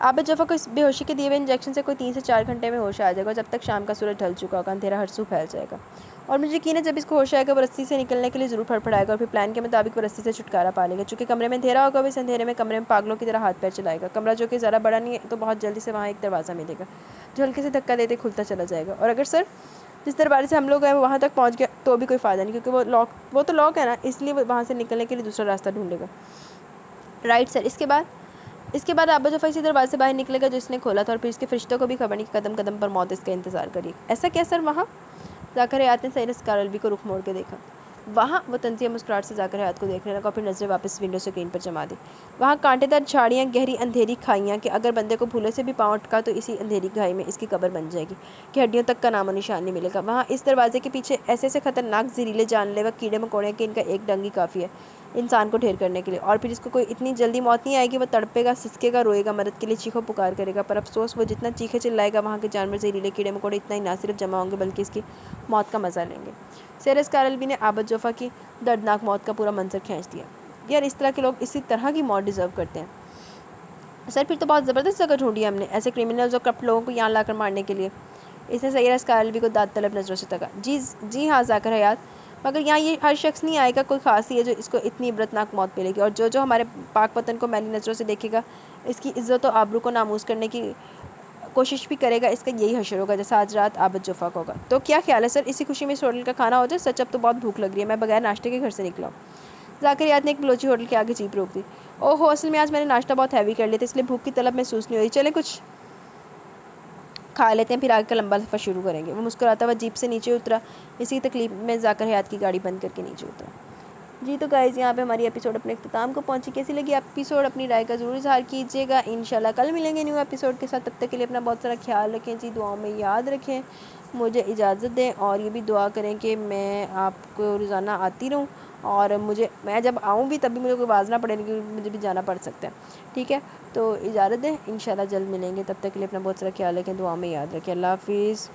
आबद जोफ़ा को इस बेहोशी के दिए हुए इंजेक्शन से कोई 3 से 4 घंटे में होश आ जाएगा, जब तक शाम का सूरज ढल चुका होगा, अंधेरा हर सू फैल जाएगा। और मुझे यकीन है जब इसको होश आएगा वो रस्सी से निकलने के लिए ज़रूर फड़फड़ाएगा, और फिर प्लान के मुताबिक वो रस्सी से छुटकारा पा लेगा। चूँकि कमरे में अंधेरा होगा, वो इस अंधेरे में कमरे में पागलों की तरह हाथ पैर चलाएगा। कमरा जो कि ज़रा बड़ा नहीं है, तो बहुत जल्दी से वहाँ एक दरवाज़ा मिलेगा जो हल्के से धक्का देते खुलता चला जाएगा। और अगर सर जिस दरवाजे से हम लोग गए वहाँ तक पहुँच गया तो भी कोई फ़ायदा नहीं, क्योंकि वो तो लॉक है ना, इसलिए वो वहाँ से निकलने के लिए दूसरा रास्ता ढूंढेगा। Right sir. इसके बाद आबद जोफ़ा इसी दरवाजे से बाहर निकलेगा जो इसने खोला था, और फिर इसके फरिश्तों को भी खबर नहीं कि कदम कदम पर मौत इसका इंतज़ार करी। ऐसा क्या सर वहाँ? जाकिर हयात ने सैयद असगार अलवी को रुख मोड़ के देखा। वहाँ वो तंज़िया मुस्कुराहट से जाकिर हयात को देखने लगा, और फिर नज़रें वापस विंडो स्क्रीन पर जमा दी। वहाँ कांटेदार झाड़ियाँ, गहरी अंधेरी खाइयाँ कि अगर बंदे को भूले से भी पाँव अटका तो इसी अंधेरी खाई में इसकी कब्र बन जाएगी कि हड्डियों तक का नामो निशान नहीं मिलेगा। वहाँ इस दरवाजे के पीछे ऐसे खतरनाक जहरीले जानलेवा कीड़े मकोड़े कि इनका एक डंग ही काफ़ी है इंसान को ढेर करने के लिए। और फिर इसको कोई इतनी जल्दी मौत नहीं आएगी। वो तड़पेगा, सिसकेगा, रोएगा, मदद के लिए चीखो पुकार करेगा, पर अफसोस वो जितना चीखे चिल्लाएगा वहाँ के जानवर, जहरीले कीड़े मकोड़े इतना ही ना सिर्फ जमा होंगे बल्कि इसकी मौत का मज़ा लेंगे। सैयद असगार अलवी ने आबद जोफ़ा की दर्दनाक मौत का पूरा मंजर खींच दिया। यार इस तरह के लोग इसी तरह की मौत डिज़र्व करते हैं। सर फिर तो बहुत ज़बरदस्त जगह ढूंढी हमने ऐसे क्रिमिनल्स और करप्ट लोगों को यहाँ लाकर मारने के लिए। इसने सैयद असगार अलवी को दाद तलब नज़रों से तका। जी हाँ जाकिर हयात, मगर यहाँ ये हर शख्स नहीं आएगा, कोई ख़ास ही है जो इसको इतनी इबरतनाक मौत मिलेगी। और जो जो हमारे पाक वतन को मैली नज़रों से देखेगा, इसकी इज़्ज़त और आबरू को नामूस करने की कोशिश भी करेगा, इसका यही हशर होगा जैसा आज रात आबद जुफ़ा का होगा। तो क्या ख्याल है सर, इसी खुशी में इस होटल का खाना हो जाए? सच अब तो बहुत भूख लग रही है, मैं बगैर नाश्ते के घर से निकला हूँ। ज़ाकिर ने एक बलोची होटल के आगे जीप रोक दी। ओहो, असल में आज मैंने नाश्ता बहुत हैवी कर लिया था, इसलिए भूख की तलब महसूस नहीं हो रही। चलें कुछ खा लेते हैं, फिर आगे का लंबा सफ़र शुरू करेंगे। वो मुस्कुराता हुआ जीप से नीचे उतरा। इसी तकलीफ में ज़ाकिर हयात की गाड़ी बंद करके नीचे उतरा। जी तो गाइज़, यहाँ पे हमारी एपिसोड अपने इख्तिताम को पहुँची। कैसी लगी एपिसोड, अपनी राय का ज़रूर इज़हार कीजिएगा। इंशाल्लाह कल मिलेंगे न्यू एपिसोड के साथ। तब तक के लिए अपना बहुत सारा ख्याल रखें जी, दुआओं में याद रखें। मुझे इजाज़त दें और ये भी दुआ करें कि मैं आपको रोज़ाना आती रहूँ, और मैं जब आऊँ भी तब भी मुझे कोई आवाज़ ना पड़े, क्योंकि मुझे भी जाना पड़ सकता है। ठीक है, तो इजाज़त दें, इंशाल्लाह जल्द मिलेंगे। तब तक के लिए अपना बहुत सारा ख्याल रखें, दुआ में याद रखें। अल्लाह हाफ़िज़।